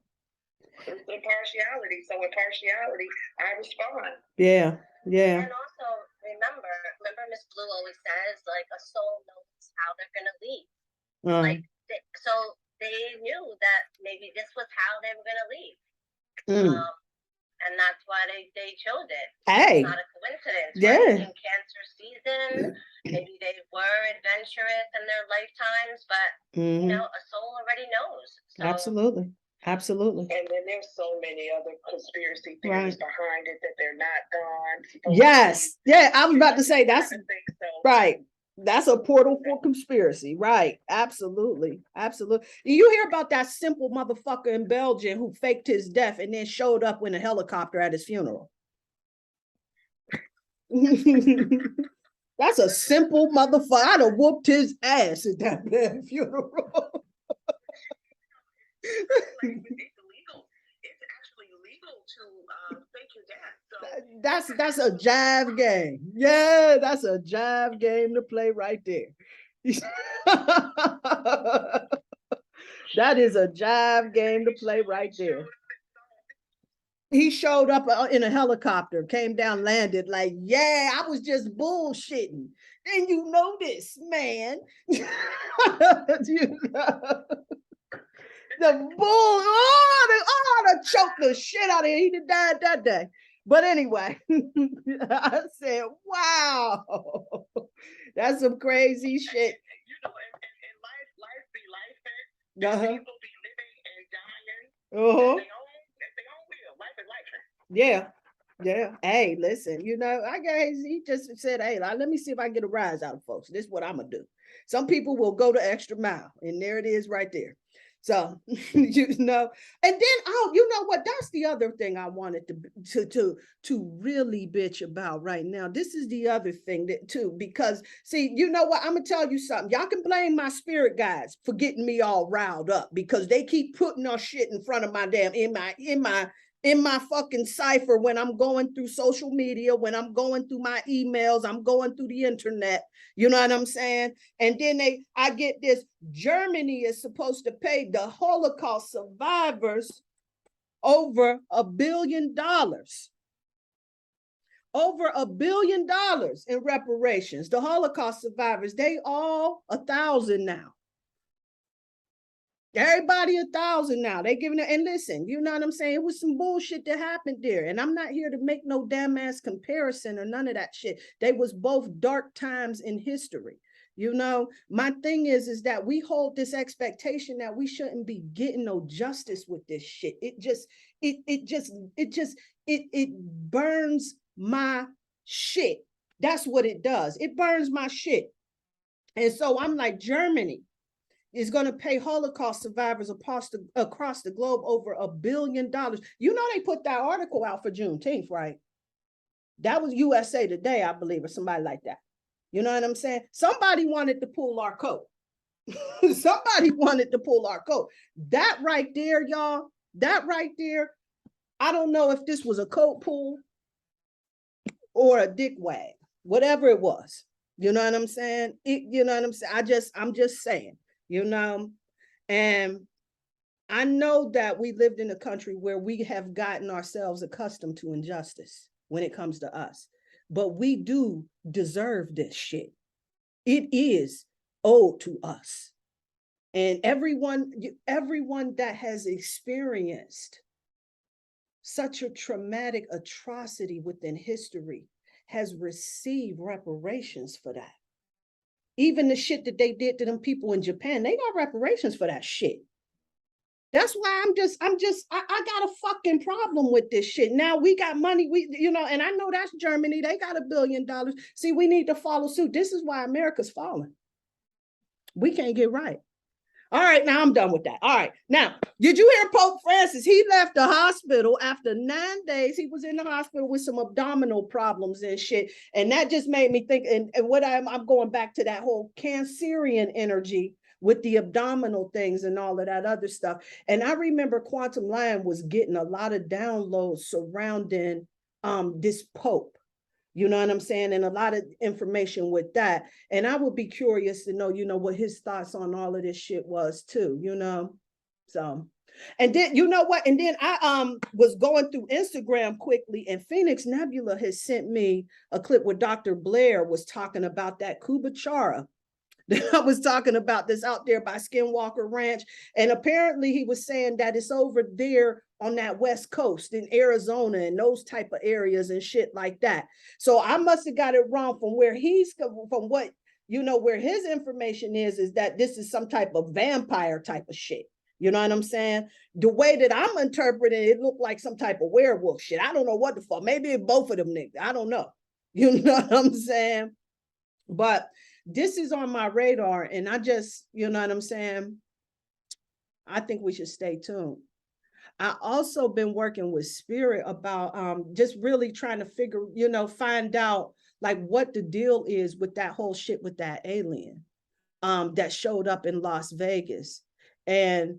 it's impartiality. So in partiality, I respond. Yeah. Yeah. And also remember Miss Blue always says, like, a soul knows how they're gonna leave. Like, so they knew that maybe this was how they were gonna leave. And that's why they chose it. Hey. It's not a coincidence. Yeah. Right? In Cancer season, maybe they were adventurous in their lifetimes, but you know, a soul already knows. So, absolutely. Absolutely. And then there's so many other conspiracy theories behind it that they're not gone. Yes. Yeah, I was about to say that's right. That's a portal for conspiracy. Right. Absolutely. Absolutely. You hear about that simple motherfucker in Belgium who faked his death and then showed up in a helicopter at his funeral? That's a simple motherfucker. I'd have whooped his ass at that damn funeral. That's a jive game. Yeah, that's a jive game to play right there. That is a jive game to play right there. He showed up in a helicopter, came down, landed like, yeah, I was just bullshitting. And you know this, man. You know? The bull, they choked the shit out of him. He died that day. But anyway, I said, wow, that's some crazy shit. You know, and life be life. People be living and dying. If they own will. Life is life. Yeah. Yeah. Hey, listen, you know, he just said, hey, let me see if I can get a rise out of folks. This is what I'm going to do. Some people will go the extra mile, and there it is right there. So, you know, and then, you know what, that's the other thing I wanted to really bitch about right now. This is the other thing that too, because see, you know what, I'm gonna tell you something. Y'all can blame my spirit guides for getting me all riled up, because they keep putting our shit in front of my damn, in my fucking Cypher when I'm going through social media, when I'm going through my emails, I'm going through the internet, you know what I'm saying? And then I get this, Germany is supposed to pay the Holocaust survivors over $1 billion. Over $1 billion in reparations. The Holocaust survivors, they all 1,000 now. Everybody 1,000 now. They giving it, and listen, you know what I'm saying? It was some bullshit that happened there. And I'm not here to make no damn ass comparison or none of that shit. They was both dark times in history. You know, my thing is that we hold this expectation that we shouldn't be getting no justice with this shit. It burns my shit. That's what it does. It burns my shit. And so I'm like, Germany is going to pay Holocaust survivors across the globe over $1 billion. You know, they put that article out for Juneteenth, right? That was USA Today, I believe, or somebody like that. You know what I'm saying? Somebody wanted to pull our coat. Somebody wanted to pull our coat. That right there, y'all, that right there, I don't know if this was a coat pull or a dick wag, whatever it was. You know what I'm saying? You know what I'm saying? I'm just saying, you know, and I know that we lived in a country where we have gotten ourselves accustomed to injustice when it comes to us, but we do deserve this shit. It is owed to us. And everyone that has experienced such a traumatic atrocity within history has received reparations for that. Even the shit that they did to them people in Japan, they got reparations for that shit. That's why I got a fucking problem with this shit. Now we got money, and I know that's Germany. They got $1 billion. See, we need to follow suit. This is why America's falling. We can't get right. All right, now I'm done with that. All right, now, did you hear Pope Francis? He left the hospital after 9 days. He was in the hospital with some abdominal problems and shit. And that just made me think, and what I'm going back to that whole Cancerian energy with the abdominal things and all of that other stuff. And I remember Quantum Lion was getting a lot of downloads surrounding this Pope. You know what I'm saying? And a lot of information with that. And I would be curious to know, what his thoughts on all of this shit was too, So, and then, you know what? And then I was going through Instagram quickly, and Phoenix Nebula has sent me a clip where Dr. Blair was talking about that Kubachara. I was talking about this out there by Skinwalker Ranch. And apparently he was saying that it's over there on that West Coast in Arizona and those type of areas and shit like that. So I must have got it wrong from where from what, where his information is that this is some type of vampire type of shit. You know what I'm saying? The way that I'm interpreting it looked like some type of werewolf shit. I don't know what the fuck. Maybe it's both of them niggas. I don't know. You know what I'm saying? But this is on my radar, and I just, you know what I'm saying? I think we should stay tuned. I also been working with Spirit about just really trying to find out like what the deal is with that whole shit with that alien that showed up in Las Vegas. And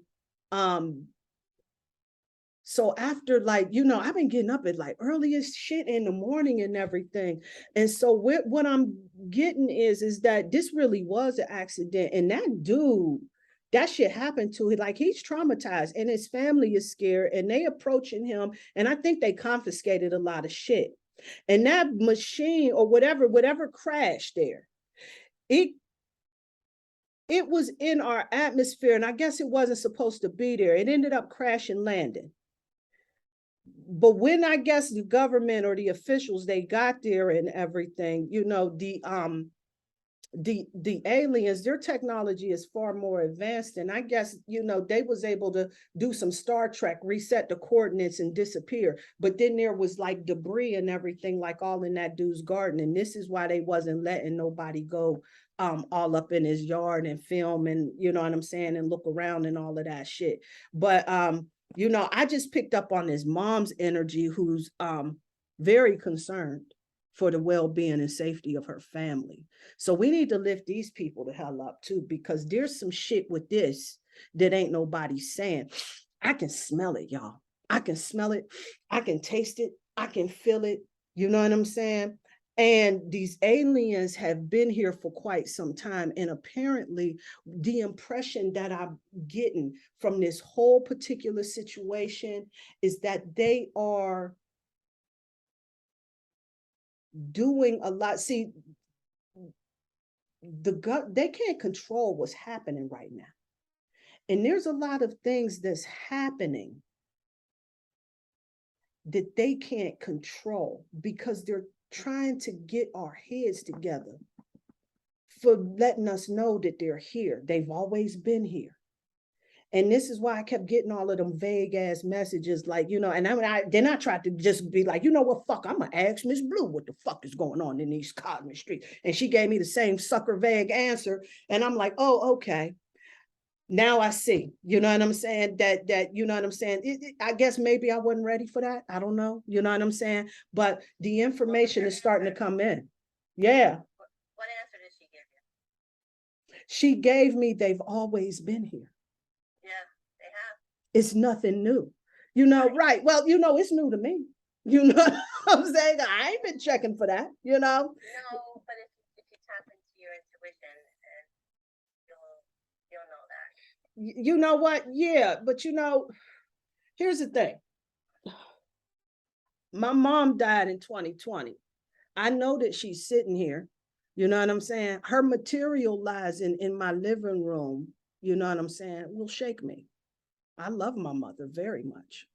so after I've been getting up at like earliest shit in the morning and everything. And so what I'm getting is that this really was an accident. And that dude, that shit happened to him. Like he's traumatized and his family is scared and they approaching him. And I think they confiscated a lot of shit. And that machine or whatever crashed there, it was in our atmosphere. And I guess it wasn't supposed to be there. It ended up crashing landing. But when I guess the government or the officials, they got there and everything, the aliens, their technology is far more advanced. And I guess, they was able to do some Star Trek, reset the coordinates and disappear. But then there was like debris and everything like all in that dude's garden. And this is why they wasn't letting nobody go all up in his yard and film and, you know what I'm saying, and look around and all of that shit. But I just picked up on his mom's energy, who's very concerned for the well-being and safety of her family. So we need to lift these people the hell up too, because there's some shit with this that ain't nobody saying. I can smell it, y'all. I can smell it. I can taste it. I can feel it. You know what I'm saying? And these aliens have been here for quite some time. And apparently the impression that I'm getting from this whole particular situation is that they are doing a lot. See, they can't control what's happening right now. And there's a lot of things that's happening that they can't control because they're trying to get our heads together for letting us know that they're here. They've always been here. And this is why I kept getting all of them vague ass messages, like, and then I tried to just be like, fuck, I'm gonna ask Miss Blue what the fuck is going on in these cosmic streets. And she gave me the same sucker vague answer. And I'm like, oh, okay. Now I see, you know what I'm saying? That you know what I'm saying? I guess maybe I wasn't ready for that. I don't know. You know what I'm saying? But the information is starting to come in. Yeah. What answer did she give you? She gave me, they've always been here. Yeah, they have. It's nothing new. Right. Well, it's new to me. You know what I'm saying? I ain't been checking for that, No, but if you tap you know what? Yeah, but you know, here's the thing. My mom died in 2020. I know that she's sitting here. You know what I'm saying? Her material lies in my living room. You know what I'm saying? Will shake me. I love my mother very much.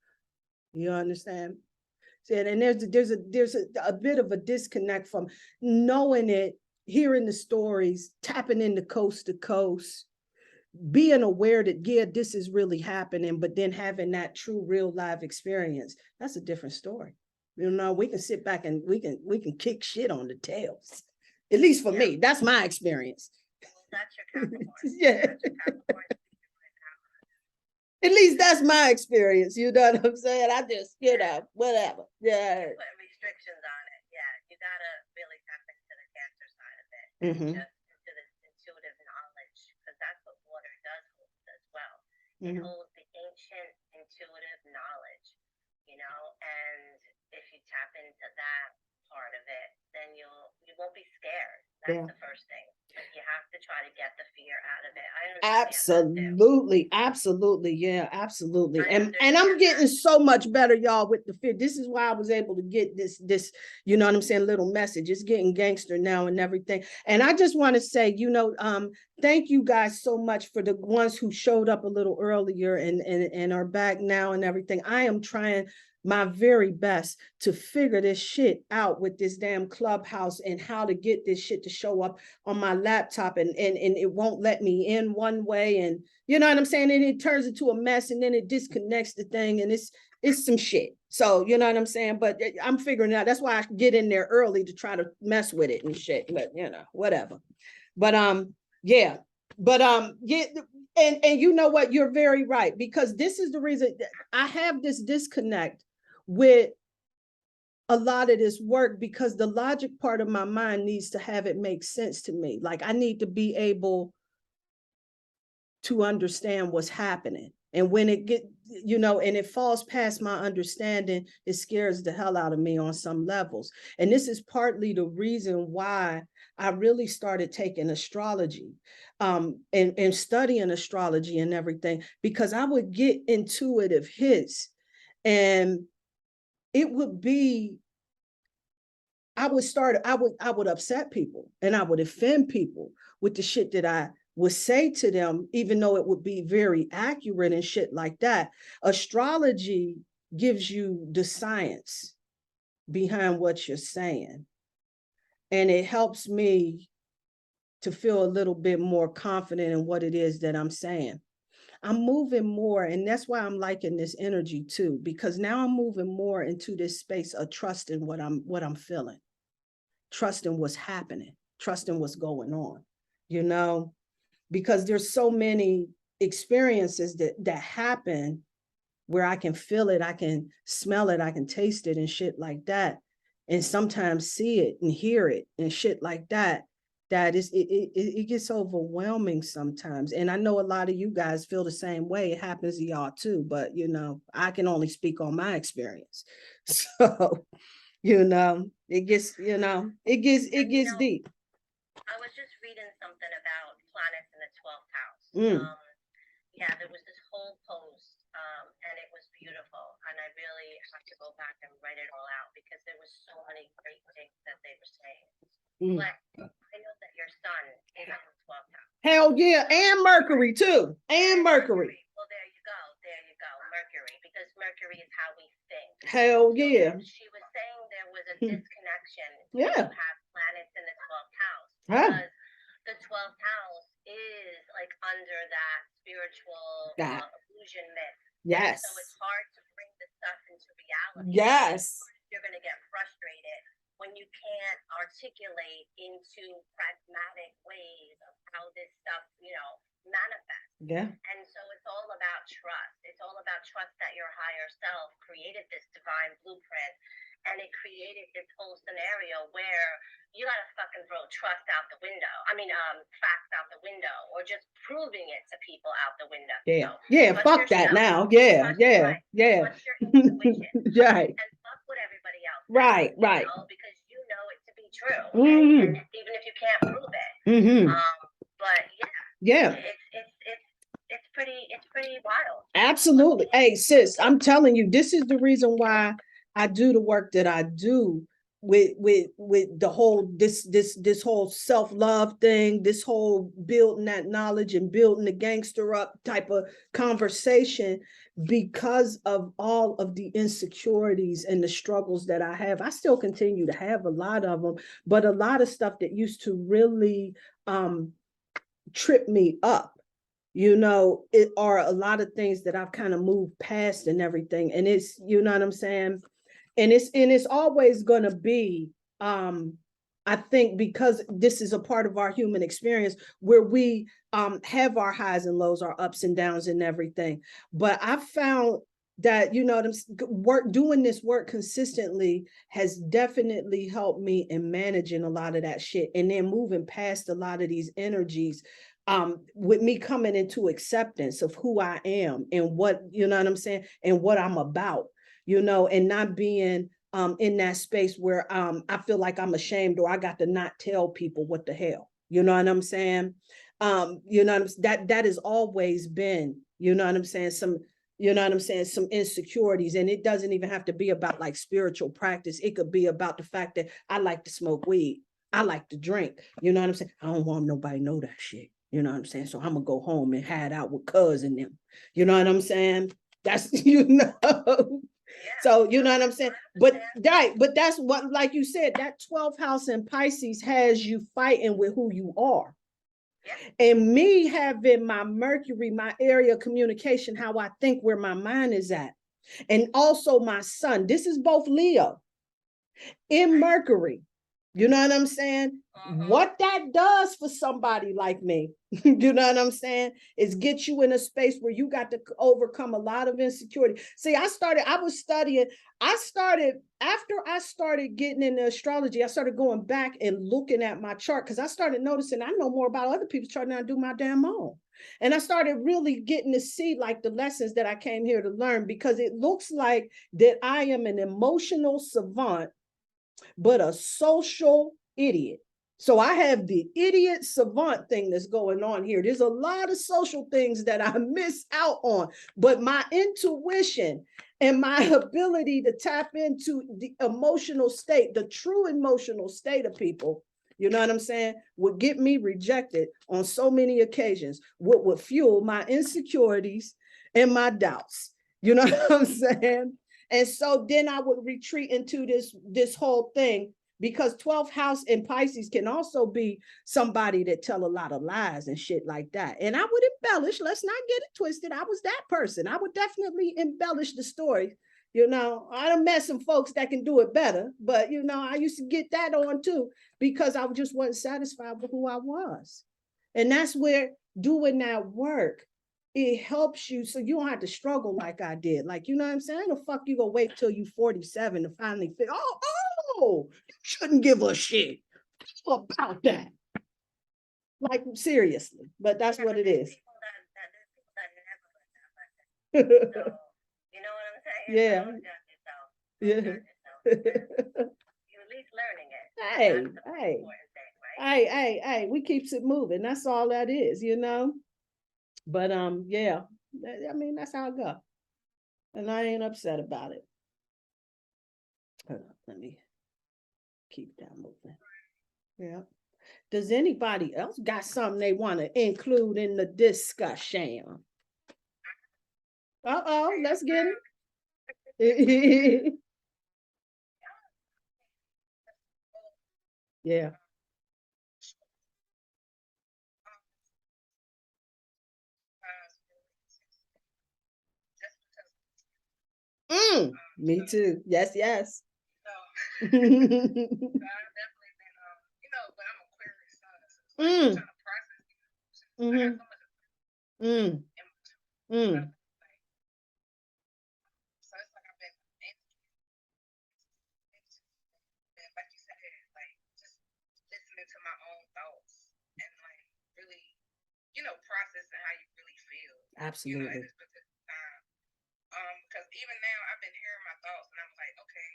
You understand? And there's a bit of a disconnect from knowing it, hearing the stories, tapping into coast to coast, being aware that, yeah, this is really happening, but then having that true real life experience. That's a different story. You know, we can sit back and we can kick shit on the tails. At least for me, that's my experience. That's your Capricorn. Yeah. That's your Capricorn. At least that's my experience. You know what I'm saying? I just, you know, whatever. Yeah. Put restrictions on it. Yeah, you gotta really tap into the Cancer side of it, Mm-hmm. just into the intuitive knowledge, because that's what water does hold as well. It Mm-hmm. holds the ancient intuitive knowledge, you know. And if you tap into that part of it, then you won't be scared. That's the first thing. But you have to try to get the fear out of it. I understand that too. Absolutely, absolutely, yeah, absolutely. And I'm getting so much better, y'all, with the fear. This is why I was able to get this, you know what I'm saying, little message. It's getting gangster now and everything. And I just want to say, you know, thank you guys so much for the ones who showed up a little earlier and are back now and everything. I am trying my very best to figure this shit out with this damn Clubhouse and how to get this shit to show up on my laptop, and it won't let me in one way, and you know what I'm saying, and it turns into a mess, and then it disconnects the thing, and it's some shit. So you know what I'm saying, but I'm figuring it out. That's why I get in there early to try to mess with it and shit, but you know, whatever. But yeah, but yeah. And you know what, you're very right, because this is the reason that I have this disconnect with a lot of this work, because the logic part of my mind needs to have it make sense to me. Like I need to be able to understand what's happening. And when it get, you know, and it falls past my understanding, it scares the hell out of me on some levels. And this is partly the reason why I really started taking astrology and studying astrology and everything, because I would get intuitive hits and it would be, I would upset people and I would offend people with the shit that I would say to them, even though it would be very accurate and shit like that. Astrology gives you the science behind what you're saying. And it helps me to feel a little bit more confident in what it is that I'm saying. I'm moving more, and that's why I'm liking this energy too, because now I'm moving more into this space of trusting what I'm feeling, trusting what's happening, trusting what's going on, you know, because there's so many experiences that happen where I can feel it, I can smell it, I can taste it and shit like that, and sometimes see it and hear it and shit like that. That is, it gets overwhelming sometimes. And I know a lot of you guys feel the same way. It happens to y'all too, but you know, I can only speak on my experience. So, you know, it gets, you know, it gets deep. I was just reading something about planets in the 12th house. Yeah, there was this whole post, and it was beautiful. And I really have to go back and write it all out because there was so many great things that they were saying. But I know that your sun is in the 12th house. Hell yeah, and Mercury too, and Mercury. Well, there you go, Mercury, because Mercury is how we think. Hell yeah. So she was saying there was a disconnection. Yeah. You have planets in the 12th house because the 12th house is like under that spiritual illusion myth. Yes. So it's hard to bring this stuff into reality. Yes. You're going to get frustrated when you can't articulate into pragmatic ways of how this stuff, you know, manifests. Yeah. And so it's all about trust. It's all about trust that your higher self created this divine blueprint, and it created this whole scenario where you gotta fucking throw trust out the window. I mean, facts out the window, or just proving it to people out the window. Yeah. So, yeah. Fuck that now. Yeah. Yeah. Yeah. Trust your intuition. Right. And fuck what everybody else says, right. Right. You know, because you know it to be true, and even if you can't prove it. But yeah. Yeah. It's pretty Absolutely. Hey, sis, I'm telling you, this is the reason why I do the work that I do with the whole this whole self-love thing, this whole building that knowledge and building the gangster up type of conversation, because of all of the insecurities and the struggles that I have. I still continue to have a lot of them, but a lot of stuff that used to really trip me up, it are a lot of things that I've kind of moved past and everything. And it's, you know what I'm saying? And it's always going to be, I think, because this is a part of our human experience where we have our highs and lows, our ups and downs and everything. But I found that, doing this work consistently has definitely helped me in managing a lot of that shit, and then moving past a lot of these energies, with me coming into acceptance of who I am and what, you know what I'm saying, and what I'm about, and not being in that space where I feel like I'm ashamed, or I got to not tell people what the hell, you know what I'm saying? That has always been, some insecurities. And it doesn't even have to be about like spiritual practice. It could be about the fact that I like to smoke weed. I like to drink. You know what I'm saying? I don't want nobody to know that shit. You know what I'm saying? So I'm gonna go home and hide out with cuz and them. You know what I'm saying? That's, So you know what I'm saying? But that's what, like you said, that 12th house in Pisces has you fighting with who you are. And me having my Mercury, my area of communication, how I think, where my mind is at. And also my sun, this is both Leo in Mercury. You know what I'm saying? What that does for somebody like me, you know what I'm saying, is get you in a space where you got to overcome a lot of insecurity. See, after I started getting into astrology, I started going back and looking at my chart, because I started noticing I know more about other people's chart than I do my damn own. And I started really getting to see like the lessons that I came here to learn, because it looks like that I am an emotional savant, but a social idiot. So I have the idiot savant thing that's going on here. There's a lot of social things that I miss out on, but my intuition and my ability to tap into the emotional state, the true emotional state of people, you know what I'm saying, would get me rejected on so many occasions. What would fuel my insecurities and my doubts. You know what I'm saying? And so then I would retreat into this whole thing, because 12th house in Pisces can also be somebody that tell a lot of lies and shit like that. And I would embellish, let's not get it twisted. I was that person. I would definitely embellish the story. I done met some folks that can do it better, but I used to get that on too, because I just wasn't satisfied with who I was. And that's where doing that work, it helps you so you don't have to struggle like I did. Like, you know what I'm saying? The fuck you gonna wait till you 47 to finally figure, you shouldn't give a shit about that. Like, seriously. But that's what it is. You know what I'm saying? Yeah. Yeah. You're at least learning it. Hey, we keeps it moving. That's all that is, But yeah, I mean, that's how I go. And I ain't upset about it. Let me keep that moving. Yeah. Does anybody else got something they want to include in the discussion? Let's get it. Yeah. Me too. Yes, yes. So, I've definitely been, but I'm Aquarius sun, so I'm trying to process emotions. I got so much so it's like I've been, like you said, like just listening to my own thoughts and like really, processing how you really feel. Absolutely. At this particular time. Because even now I've been hearing my thoughts and I'm like, okay,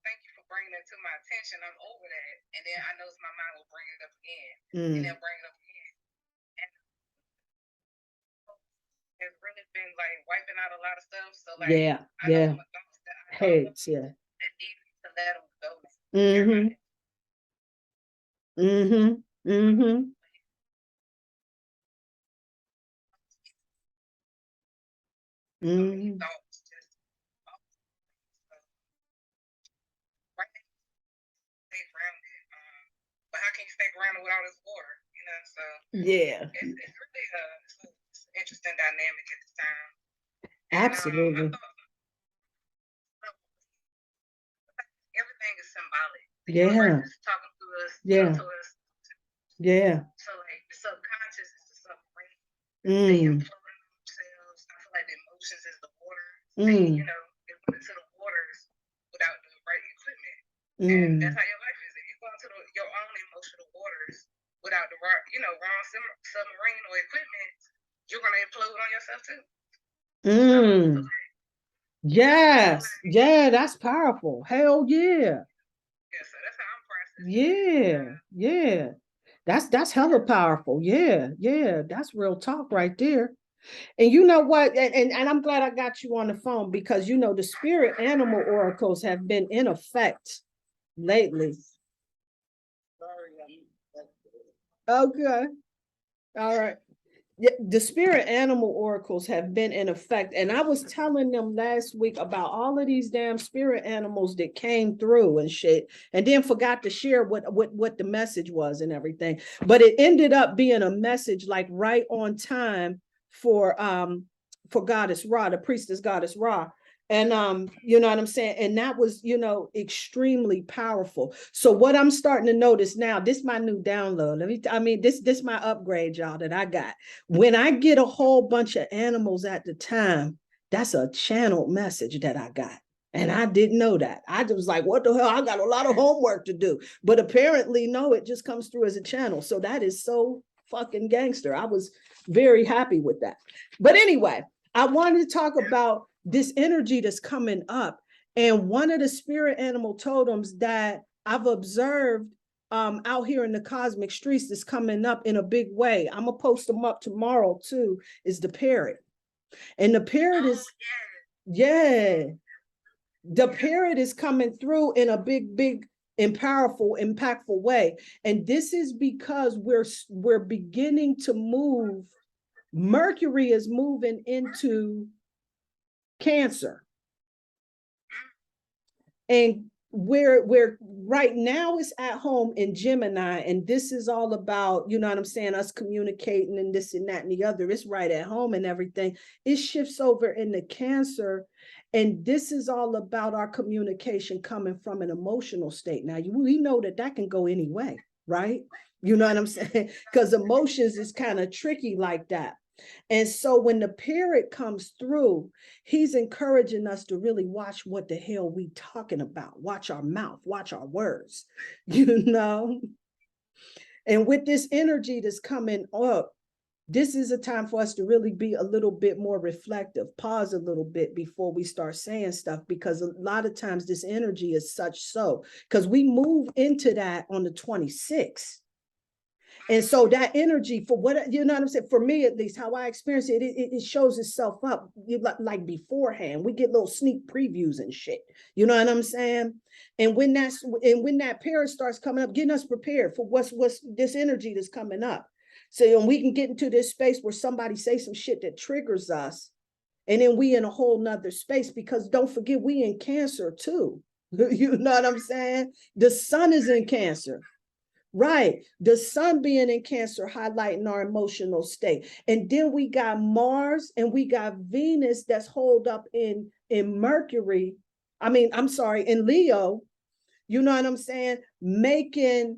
thank you for bringing it to my attention. I'm over that. And then I know my mind will bring it up again. And then bring it up again. And it's really been been like wiping out a lot of stuff. So like, Yeah, I know yeah. some adults that I know Heads, yeah. that need to let them go. Mm-hmm. Mm-hmm. Mm-hmm. Mm-hmm. Thoughts just right now, stay grounded. But how can you stay grounded without this water? You know, so Yeah. it's really it's an interesting dynamic at the time. And Absolutely. I thought everything is symbolic. The Yeah. universe is talking to us, Yeah. to us. Yeah. So like the subconscious is the submarine. They Mm. implode themselves. I feel like the emotions is the water. Mm. You know, they went into the waters without the right equipment. And Mm. that's how your life is. If you go into your own emotional waters without the right, wrong submarine or equipment, you're gonna implode on yourself too. Mm. Yes. Yeah, that's powerful. Hell yeah. Yeah, so that's how I'm processing. Yeah. Yeah. That's hella powerful. Yeah. Yeah. That's real talk right there. And you know what? And I'm glad I got you on the phone because you know the spirit animal oracles have been in effect lately. Okay. All right. Yeah, the spirit animal oracles have been in effect. And I was telling them last week about all of these damn spirit animals that came through and shit, and then forgot to share what the message was and everything. But it ended up being a message like right on time for Goddess Ra, the priestess Goddess Ra. And you know what I'm saying? And that was, you know, extremely powerful. So what I'm starting to notice now, this my new download. This my upgrade, y'all, that I got. When I get a whole bunch of animals at the time, that's a channeled message that I got. And I didn't know that. I was like, what the hell? I got a lot of homework to do. But apparently, no, it just comes through as a channel. So that is so fucking gangster. I was very happy with that. But anyway, I wanted to talk about this energy that's coming up. And one of the spirit animal totems that I've observed out here in the cosmic streets that's coming up in a big way. I'm gonna post them up tomorrow too, is the parrot. And the parrot is, yeah, the parrot is coming through in a big and powerful, impactful way. And this is because we're beginning to move. Mercury is moving into Cancer. And we're right now is at home in Gemini, and this is all about, you know what I'm saying, us communicating and this and that and the other. It's right at home and everything. It shifts over into Cancer, and this is all about our communication coming from an emotional state. Now we know that can go any way, right? You know what I'm saying? Because emotions is kind of tricky like that. And so when the parrot comes through, he's encouraging us to really watch what the hell we talking about. Watch our mouth, watch our words, you know? And with this energy that's coming up, this is a time for us to really be a little bit more reflective, pause a little bit before we start saying stuff, because a lot of times this energy is such so, because we move into that on the 26th. And so that energy, for what, you know what I'm saying, for me at least, how I experience it, it shows itself up like beforehand. We get little sneak previews and shit. You know what I'm saying? And when that parrot starts coming up, getting us prepared for what's this energy that's coming up. So and we can get into this space where somebody say some shit that triggers us. And then we in a whole nother space, because don't forget, we in Cancer too. You know what I'm saying? The sun is in Cancer. Right. The sun being in Cancer, highlighting our emotional state. And then we got Mars and we got Venus that's holed up in Mercury. I'm sorry, in Leo. You know what I'm saying? Making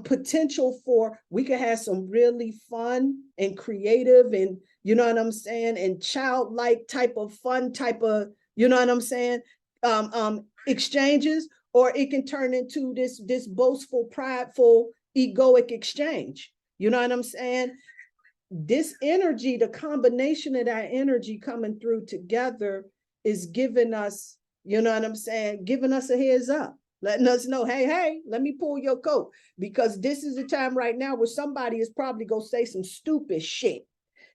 potential for, we could have some really fun and creative and, you know what I'm saying, and childlike type of fun type of, you know what I'm saying, exchanges, or it can turn into this boastful, prideful, egoic exchange. You know what I'm saying? This energy, the combination of that energy coming through together is giving us, you know what I'm saying, giving us a heads up, letting us know, hey, let me pull your coat, because this is the time right now where somebody is probably gonna say some stupid shit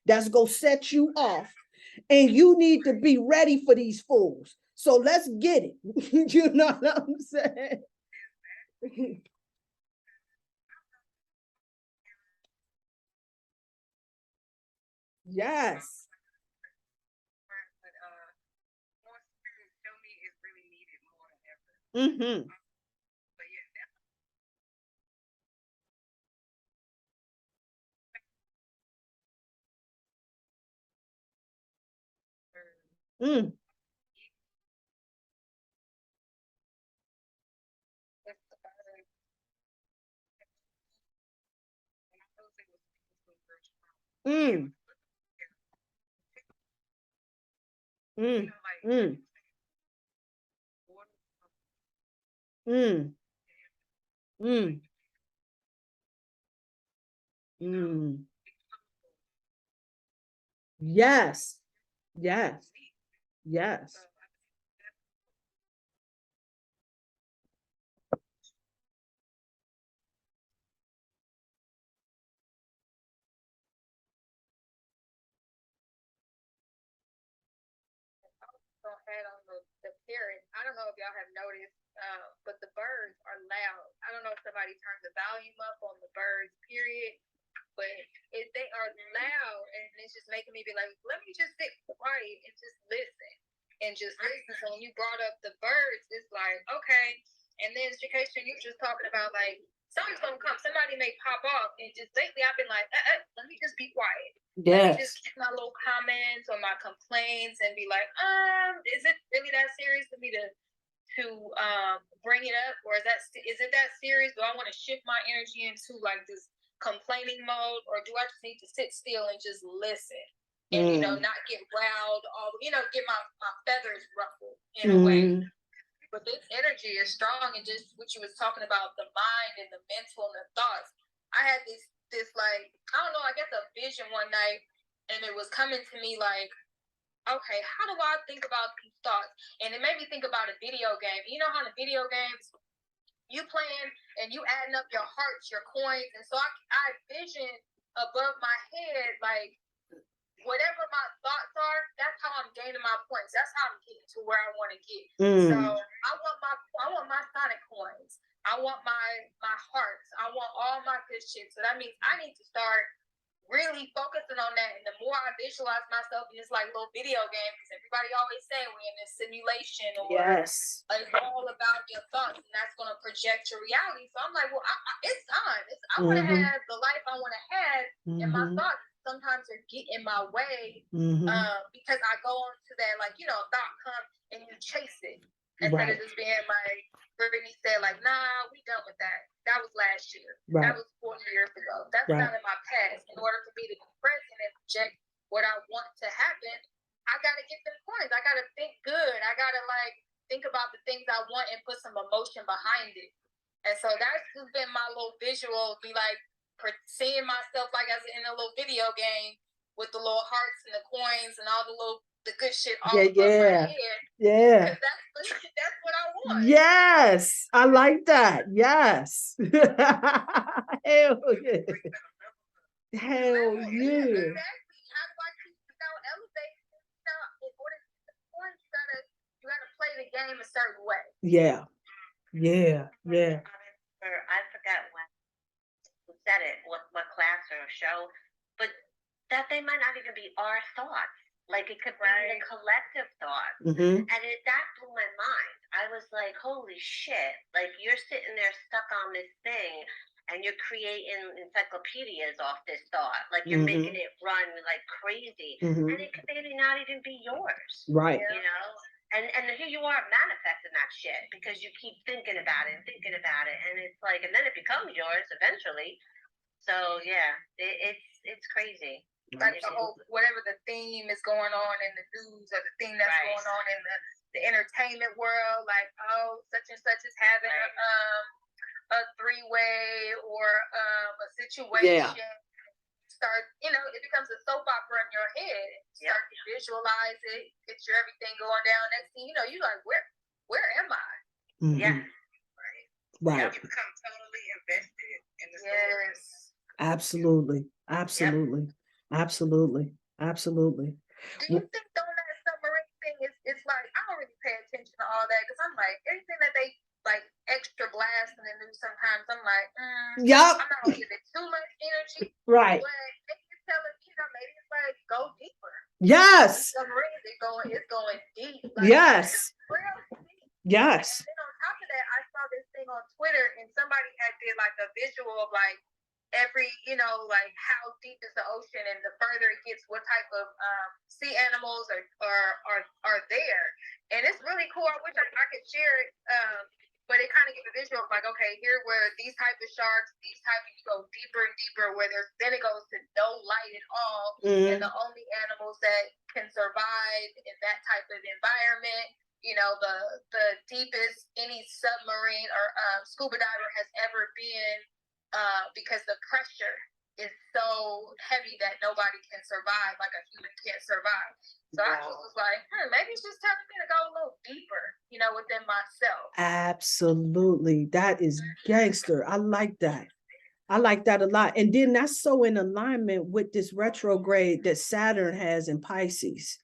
that's gonna set you off. and you need to be ready for these fools. So let's get it. You know what I'm saying? Yes. Mm-hmm. Mm. Mm. Mm. Mm. Mm. Mm. Mm. Yes. Yes. Yes. Had on the parrot. I don't know if y'all have noticed, but the birds are loud. I don't know if somebody turned the volume up on the birds, period. But if they are loud, and it's just making me be like, let me just sit quiet and just listen. And just listen. So when you brought up the birds, it's like, okay. And then Shakesha, you were just talking about like something's gonna come. Somebody may pop off, and just lately I've been like, let me just be quiet. Let me just Yes. get my little comments or my complaints and be like, is it really that serious for me to bring it up, or is it that serious? Do I want to shift my energy into like this complaining mode, or do I just need to sit still and just listen and not get riled, all get my feathers ruffled in a way? But this energy is strong, and just what you was talking about, the mind and the mental and the thoughts. I had this like, I don't know, I guess a vision one night, and it was coming to me like, okay, how do I think about these thoughts? And it made me think about a video game. You know how in the video games you playing and you adding up your hearts, your coins, and so I vision above my head like, whatever my thoughts are, that's how I'm gaining my points. That's how I'm getting to where I want to get. So I want my Sonic coins. I want my hearts. I want all my good shit. So that means I need to start really focusing on that. And the more I visualize myself in this like little video game, because everybody always say we're in this simulation, or Yes. it's all about your thoughts, and that's going to project your reality. So I'm like, well, it's time. I want to have the life I want to have, and my thoughts sometimes are get in my way because I go into that, like, thought comes and you chase it instead of just being like Brittany said, like, nah, we done with that. That was last year. That was 4 years ago. That's not in my past. In order for me to be present and project what I want to happen, I gotta get them coins. I gotta think good. I gotta like think about the things I want and put some emotion behind it. And so that's just been my little visual, be like seeing myself like as in a little video game with the little hearts and the coins and all the good shit all above my head. Yeah. That's what I want. Yes. I like that. Yes. Hell yeah. Hell yeah. Exactly. How do I keep elevating? In order to get the points, you gotta play the game a certain way. Yeah. Yeah. Yeah. I forgot who said it, what class or show, but that they might not even be our thoughts. Like it could be a collective thought. And that blew my mind. I was like, holy shit. Like you're sitting there stuck on this thing and you're creating encyclopedias off this thought. Like you're making it run like crazy. And it could maybe not even be yours. Right. You know? And here you are manifesting that shit because you keep thinking about it and thinking about it. And it's like, and then it becomes yours eventually. So yeah, it's crazy. Like the whole, whatever the theme is going on in the news or the thing that's going on in the entertainment world, like, oh, such and such is having a three-way or a situation. Start, it becomes a soap opera in your head. Start to visualize it, picture everything going down. Next thing you know, you're like, where am I? Yeah. Right. You become totally invested in the story. Absolutely. Absolutely. Absolutely. Absolutely. Do you think on that submarine thing, it's like, I don't really pay attention to all that, because I'm like, anything that they like extra blast in the news sometimes, I'm like, Yup. I'm not gonna give it too much energy. Right. But they can tell us, maybe it's like, go deeper. Yes. Submarines, it's going deep. Like, Yes. real deep. Yes. And then on top of that, I saw this thing on Twitter, and somebody had did like a visual of like every, like how deep is the ocean, and the further it gets, what type of sea animals are there. And it's really cool. I wish I could share it. But it kind of gives a visual of like, okay, here where these type of sharks, these type of, you go deeper and deeper, where then it goes to no light at all, and the only animals that can survive in that type of environment, the deepest any submarine or scuba diver has ever been, because the pressure is so heavy that nobody can survive, like a human can't survive. So I just was like, maybe it's just telling me to go a little deeper, within myself. Absolutely. That is gangster. I like that. I like that a lot. And then that's so in alignment with this retrograde that Saturn has in Pisces,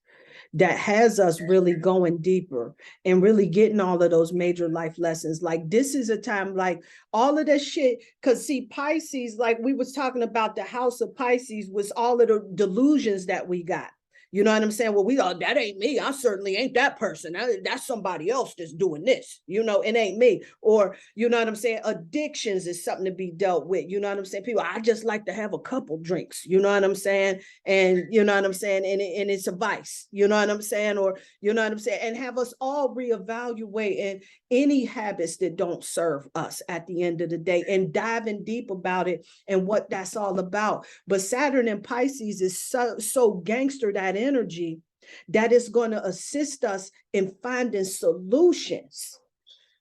that has us really going deeper and really getting all of those major life lessons. Like, this is a time, like all of that shit, because see, Pisces, like we was talking about, the house of Pisces was all of the delusions that we got. You know what I'm saying? Well, that ain't me. I certainly ain't that person. That's somebody else that's doing this. It ain't me. Or, you know what I'm saying? Addictions is something to be dealt with. You know what I'm saying? People, I just like to have a couple drinks. You know what I'm saying? And you know what I'm saying? And it's a vice. You know what I'm saying? Or, you know what I'm saying? And have us all reevaluate any habits that don't serve us at the end of the day, and diving deep about it and what that's all about. But Saturn and Pisces is so gangster, that energy, that is going to assist us in finding solutions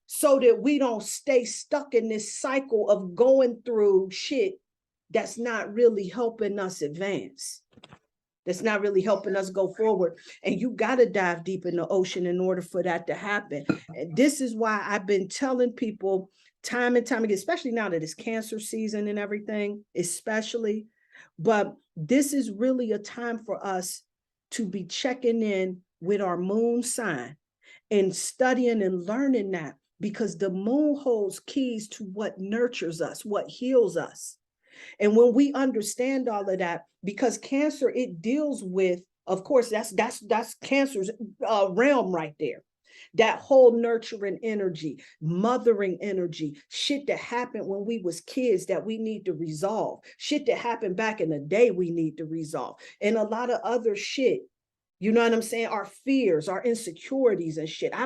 so that we don't stay stuck in this cycle of going through shit that's not really helping us advance. That's not really helping us go forward. And you got to dive deep in the ocean in order for that to happen. And this is why I've been telling people time and time again, especially now that it's Cancer season and everything, especially. But this is really a time for us to be checking in with our moon sign and studying and learning that, because the moon holds keys to what nurtures us, what heals us. And when we understand all of that, because Cancer, it deals with, of course, that's Cancer's realm right there. That whole nurturing energy, mothering energy, shit that happened when we was kids that we need to resolve, shit that happened back in the day we need to resolve, and a lot of other shit. You know what I'm saying? Our fears, our insecurities and shit. I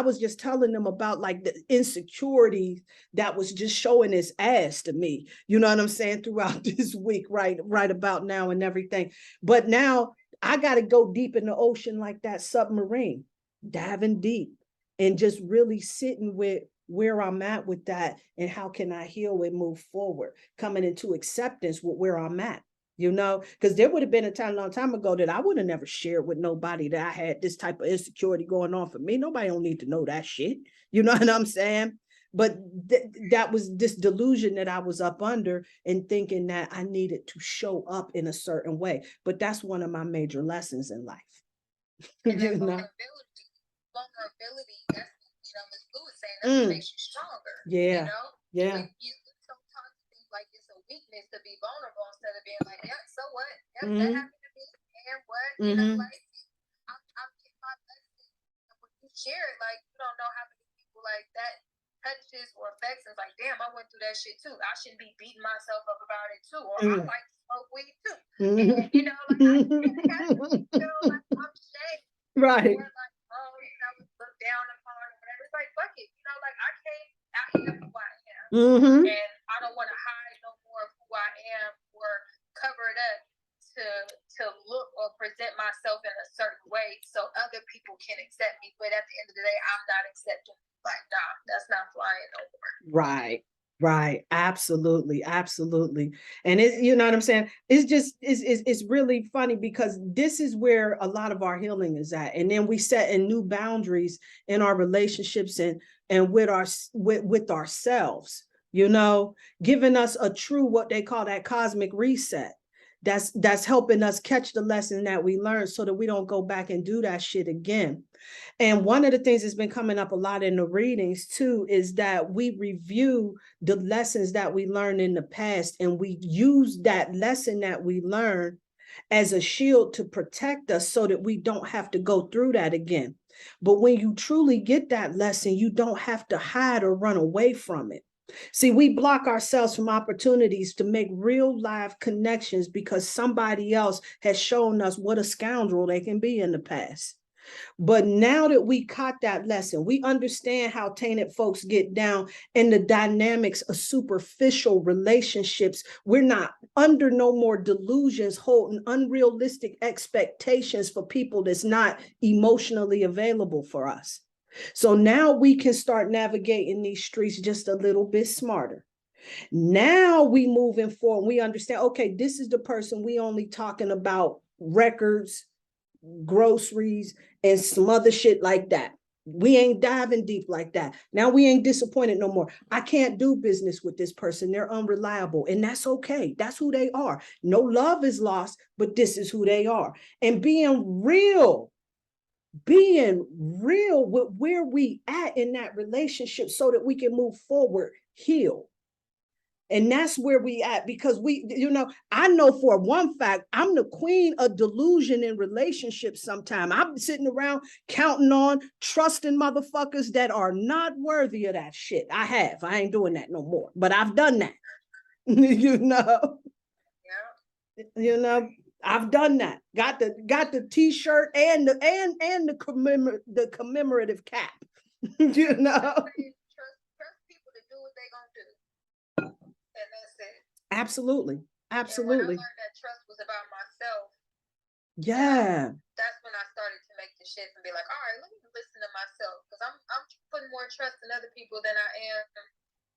was just telling them about like the insecurity that was just showing its ass to me. You know what I'm saying? Throughout this week, right about now and everything. But now I got to go deep in the ocean like that submarine, diving deep and just really sitting with where I'm at with that and how can I heal and move forward, coming into acceptance with where I'm at. Because there would have been a long time ago that I would have never shared with nobody that I had this type of insecurity going on for me. Nobody don't need to know that shit. You know what I'm saying? But that was this delusion that I was up under and thinking that I needed to show up in a certain way. But that's one of my major lessons in life. And that vulnerability, that's, Ms. Blue was saying, that's what makes you stronger. Yeah. Yeah. You sometimes think like it's a weakness to be vulnerable instead of being like, yeah, so what? Yeah, that happened to me. And what? Like, I'm getting my blessing. And when you share it, like, you don't know how many people like that touches or affects. It's like, damn, I went through that shit too. I shouldn't be beating myself up about it too. Or I like to smoke weed too. And, like, like, I'm ashamed. Right. Or like, oh, look down upon or whatever. It's like, fuck it. Like, I came out here who I am. And I don't want to hide no more of who I am or cover it up to look or present myself in a certain way so other people can accept me. But at the end of the day, I'm not accepting. Like, nah, that's not flying no more. Right. Absolutely. And it's, you know what I'm saying? It's just, it's really funny because this is where a lot of our healing is at. And then we set in new boundaries in our relationships and with ourselves, giving us a true, what they call that cosmic reset. That's helping us catch the lesson that we learned so that we don't go back and do that shit again. And one of the things that's been coming up a lot in the readings too is that we review the lessons that we learned in the past, and we use that lesson that we learned as a shield to protect us so that we don't have to go through that again. But when you truly get that lesson, you don't have to hide or run away from it. See, we block ourselves from opportunities to make real live connections because somebody else has shown us what a scoundrel they can be in the past. But now that we caught that lesson, we understand how tainted folks get down and the dynamics of superficial relationships. We're not under no more delusions, holding unrealistic expectations for people that's not emotionally available for us. So now we can start navigating these streets just a little bit smarter. Now we moving forward. We understand, okay, this is the person we only talking about records, groceries, and some other shit like that. We ain't diving deep like that. Now we ain't disappointed no more. I can't do business with this person. They're unreliable, and that's okay. That's who they are. No love is lost, but this is who they are. And being real with where we at in that relationship so that we can move forward, heal. And that's where we at, because we, I know for one fact, I'm the queen of delusion in relationships sometimes. I'm sitting around counting on, trusting motherfuckers that are not worthy of that shit. I ain't doing that no more, but I've done that. I've done that. Got the t-shirt and the commemorative cap. Trust people to do what they gonna do. And that's it. Absolutely. And when I learned that trust was about myself, yeah, that's when I started to make the shift and be like, all right, let me listen to myself, because I'm putting more trust in other people than I am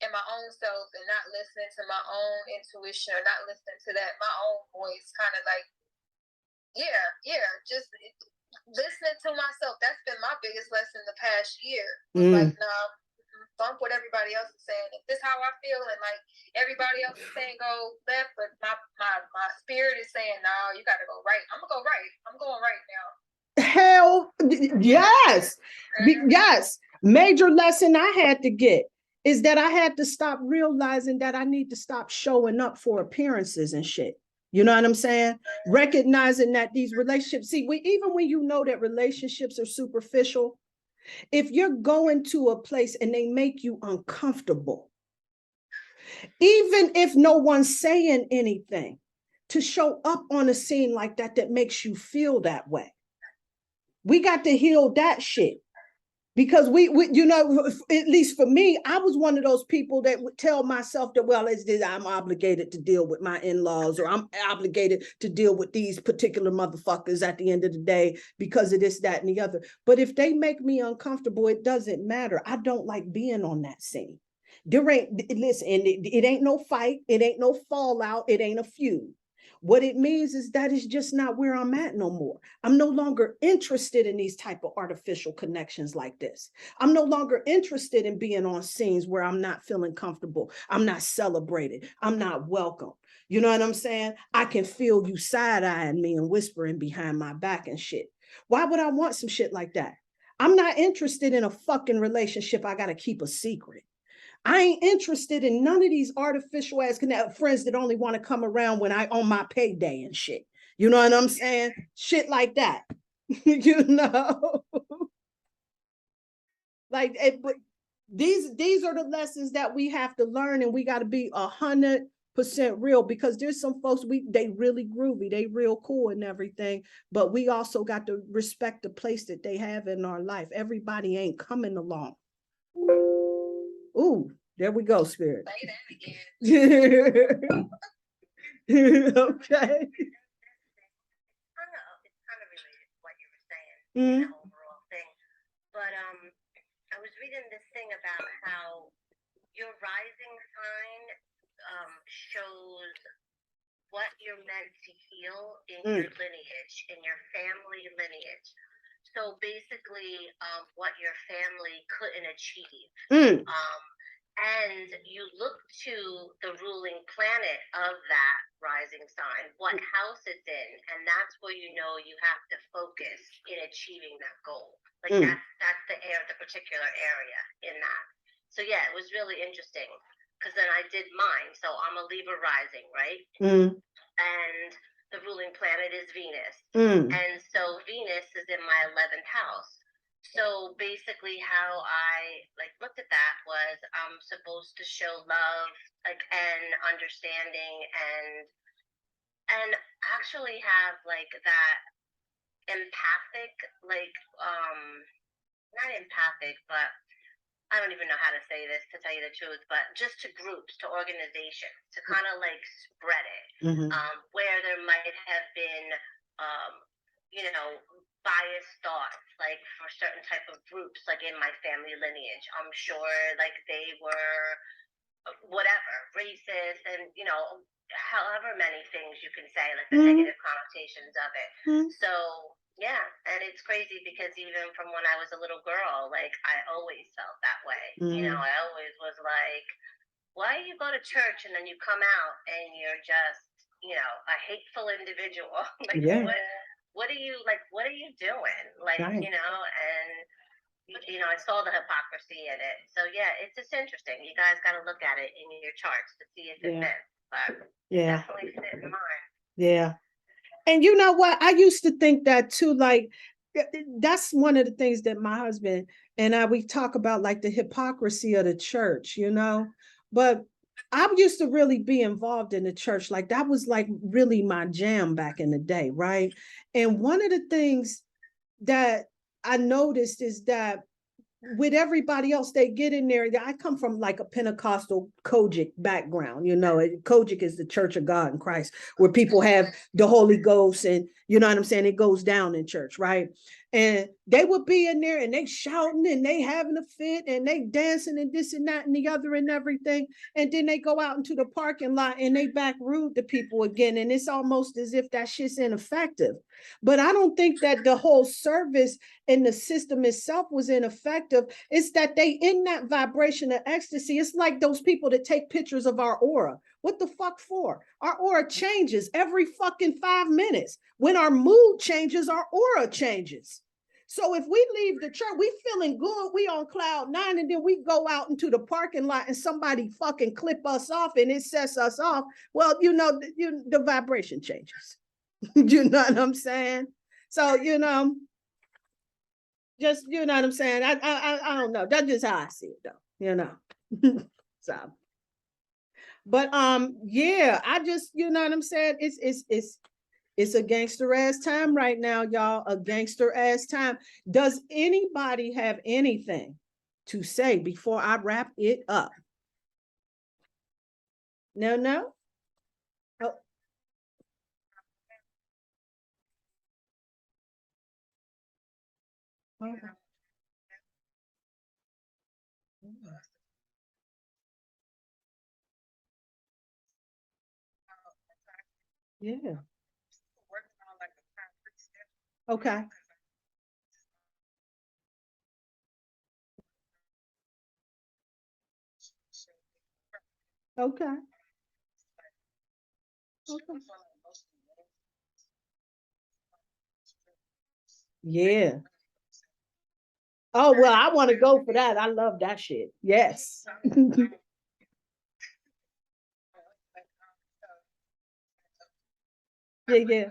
in my own self, and not listening to my own intuition, or not listening to my own voice, kind of like, just listening to myself. That's been my biggest lesson the past year. Like, no, bump what everybody else is saying. If this is how I feel, and like everybody else is saying go left, but my spirit is saying, no, you gotta go right. I'm gonna go right. I'm going right now. Hell yes. Yes. Major lesson I had to get is that I had to stop realizing that I need to stop showing up for appearances and shit. You know what I'm saying? Recognizing that these relationships, even when you know that relationships are superficial, if you're going to a place and they make you uncomfortable, even if no one's saying anything, to show up on a scene like that makes you feel that way. We got to heal that shit. Because we at least for me, I was one of those people that would tell myself that, well, I'm obligated to deal with my in-laws, or I'm obligated to deal with these particular motherfuckers at the end of the day because of this, that, and the other. But if they make me uncomfortable, it doesn't matter. I don't like being on that scene. It ain't no fight. It ain't no fallout. It ain't a feud. What it means is that it's just not where I'm at no more. I'm no longer interested in these type of artificial connections like this. I'm no longer interested in being on scenes where I'm not feeling comfortable. I'm not celebrated. I'm not welcome. You know what I'm saying? I can feel you side-eyeing me and whispering behind my back and shit. Why would I want some shit like that? I'm not interested in a fucking relationship I got to keep a secret. I ain't interested in none of these artificial ass friends that only want to come around when I on my payday and shit. You know what I'm saying? Shit like that. Like, but these are the lessons that we have to learn, and we got to be 100% real, because there's some folks they really groovy, they real cool and everything, but we also got to respect the place that they have in our life. Everybody ain't coming along. Ooh, there we go, Spirit. Say that again. Okay. It's kind of related to what you were saying, the overall thing. But I was reading this thing about how your rising sign shows what you're meant to heal in your lineage, in your family lineage. So basically, what your family couldn't achieve. and you look to the ruling planet of that rising sign, what house it's in, and that's where you know you have to focus in achieving that goal. Like that's the particular area in that. So yeah, it was really interesting because then I did mine. So I'm a Libra rising, right? And the ruling planet is Venus. And so Venus is in my 11th house. So basically how I like looked at that was I'm supposed to show love, like, and understanding and actually have like that empathic, like not empathic, but I don't even know how to say this to tell you the truth, but just to groups, to organizations, to kind of like spread it, where there might have been, you know, biased thoughts, like for certain type of groups, like in my family lineage. I'm sure like they were whatever, racist, and you know, however many things you can say, like the negative connotations of it. So yeah, and it's crazy because even from when I was a little girl, like I always felt that way. You know, I always was like, why do you go to church and then you come out and you're just, you know, a hateful individual? Like what are you like? What are you doing? Like, you know, and you know, I saw the hypocrisy in it. So yeah, it's just interesting. You guys got to look at it in your charts to see if it fits. But definitely fit in mine. Yeah. And you know what? I used to think that too. Like, that's one of the things that my husband and I, we talk about, like the hypocrisy of the church, you know? But I used to really be involved in the church. Like, that was like really my jam back in the day, right? And one of the things that I noticed is that with everybody else, they get in there. I come from like a Pentecostal Kojic background, you know. Kojic is the Church of God in Christ, where people have the Holy Ghost, and you know what I'm saying? It goes down in church, right? And they would be in there and they shouting and they having a fit and they dancing and this and that and the other and everything. And then they go out into the parking lot and they back rude to people again. And it's almost as if that shit's ineffective. But I don't think that the whole service and the system itself was ineffective. It's that they in that vibration of ecstasy. It's like those people that take pictures of our aura. What the fuck for? Our aura changes every fucking 5 minutes. When our mood changes, our aura changes. So if we leave the church, we feeling good, we on cloud 9, and then we go out into the parking lot and somebody fucking clip us off and it sets us off. Well, you know, the vibration changes. You know what I'm saying? So, you know, just, you know what I'm saying? I don't know. That's just how I see it though, you know. So, but yeah, I just, you know what I'm saying? It's a gangster ass time right now, y'all. A gangster ass time. Does anybody have anything to say before I wrap it up? No? Oh. Okay. Yeah. Okay. Okay. Okay. Yeah. Oh, well, I want to go for that. I love that shit. Yes. Yeah.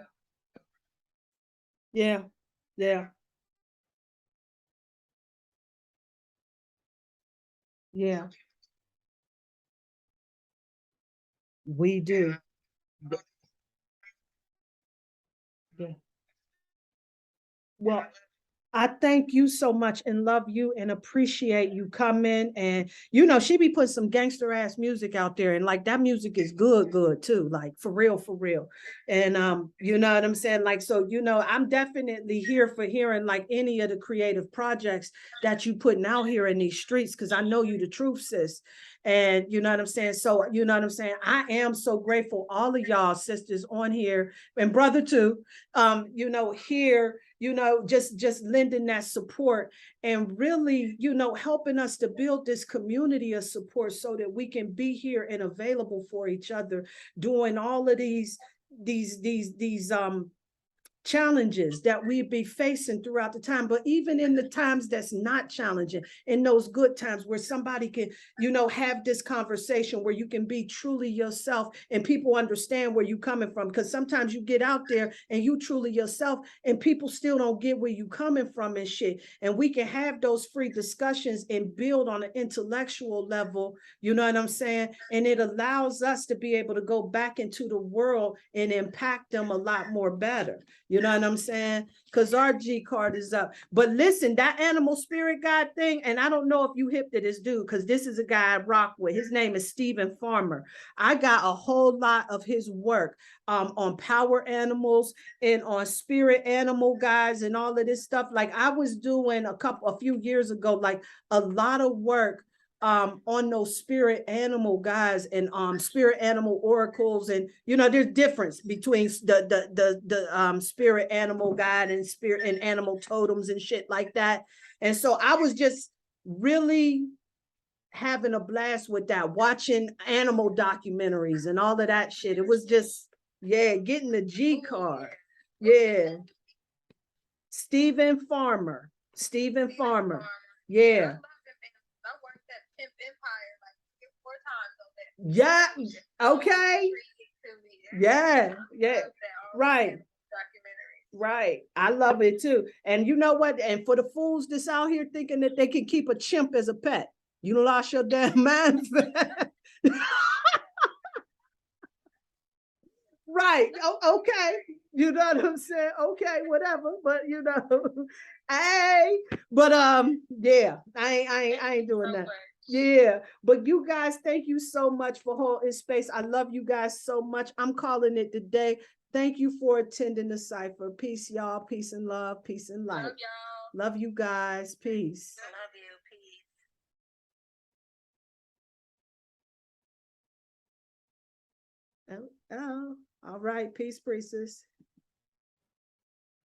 Yeah. Yeah. Yeah. We do. Yeah. Well, I thank you so much and love you and appreciate you coming. And you know, she be putting some gangster ass music out there, and like that music is good too, like for real, for real. And you know what I'm saying? Like, so you know, I'm definitely here for hearing like any of the creative projects that you putting out here in these streets, because I know you the truth, sis. And you know what I'm saying? So, you know what I'm saying? I am so grateful, all of y'all sisters on here, and brother too, you know, here, you know, just lending that support and really, you know, helping us to build this community of support so that we can be here and available for each other, doing all of these challenges that we be facing throughout the time. But even in the times that's not challenging, in those good times where somebody can, you know, have this conversation where you can be truly yourself and people understand where you're coming from. Because sometimes you get out there and you truly yourself and people still don't get where you coming from and shit. And we can have those free discussions and build on an intellectual level, you know what I'm saying? And it allows us to be able to go back into the world and impact them a lot more better. You know what I'm saying? Because our G card is up. But listen, that animal spirit guide thing, and I don't know if you hip to this dude, because this is a guy I rock with. His name is Stephen Farmer. I got a whole lot of his work on power animals and on spirit animal guides and all of this stuff. Like I was doing a few years ago, like a lot of work on those spirit animal guys and spirit animal oracles, and you know there's difference between the spirit animal guide and spirit and animal totems and shit like that. And so I was just really having a blast with that, watching animal documentaries and all of that shit. It was just, yeah, getting the G card. Yeah. Stephen Farmer. Yeah. Yeah. Okay. Yeah. Yeah. Right. Right. I love it too. And you know what? And for the fools that's out here thinking that they can keep a chimp as a pet, you lost your damn mind. Right. Oh, okay. You know what I'm saying? Okay, whatever. But you know, hey, but yeah, I ain't doing that. Yeah, but you guys, thank you so much for holding space. I love you guys so much. I'm calling it today. Thank you for attending the Cypher. Peace, y'all. Peace and love. Peace and light. Love y'all. Love you guys. Peace. Love you. Peace. Oh, all right. Peace, priestess.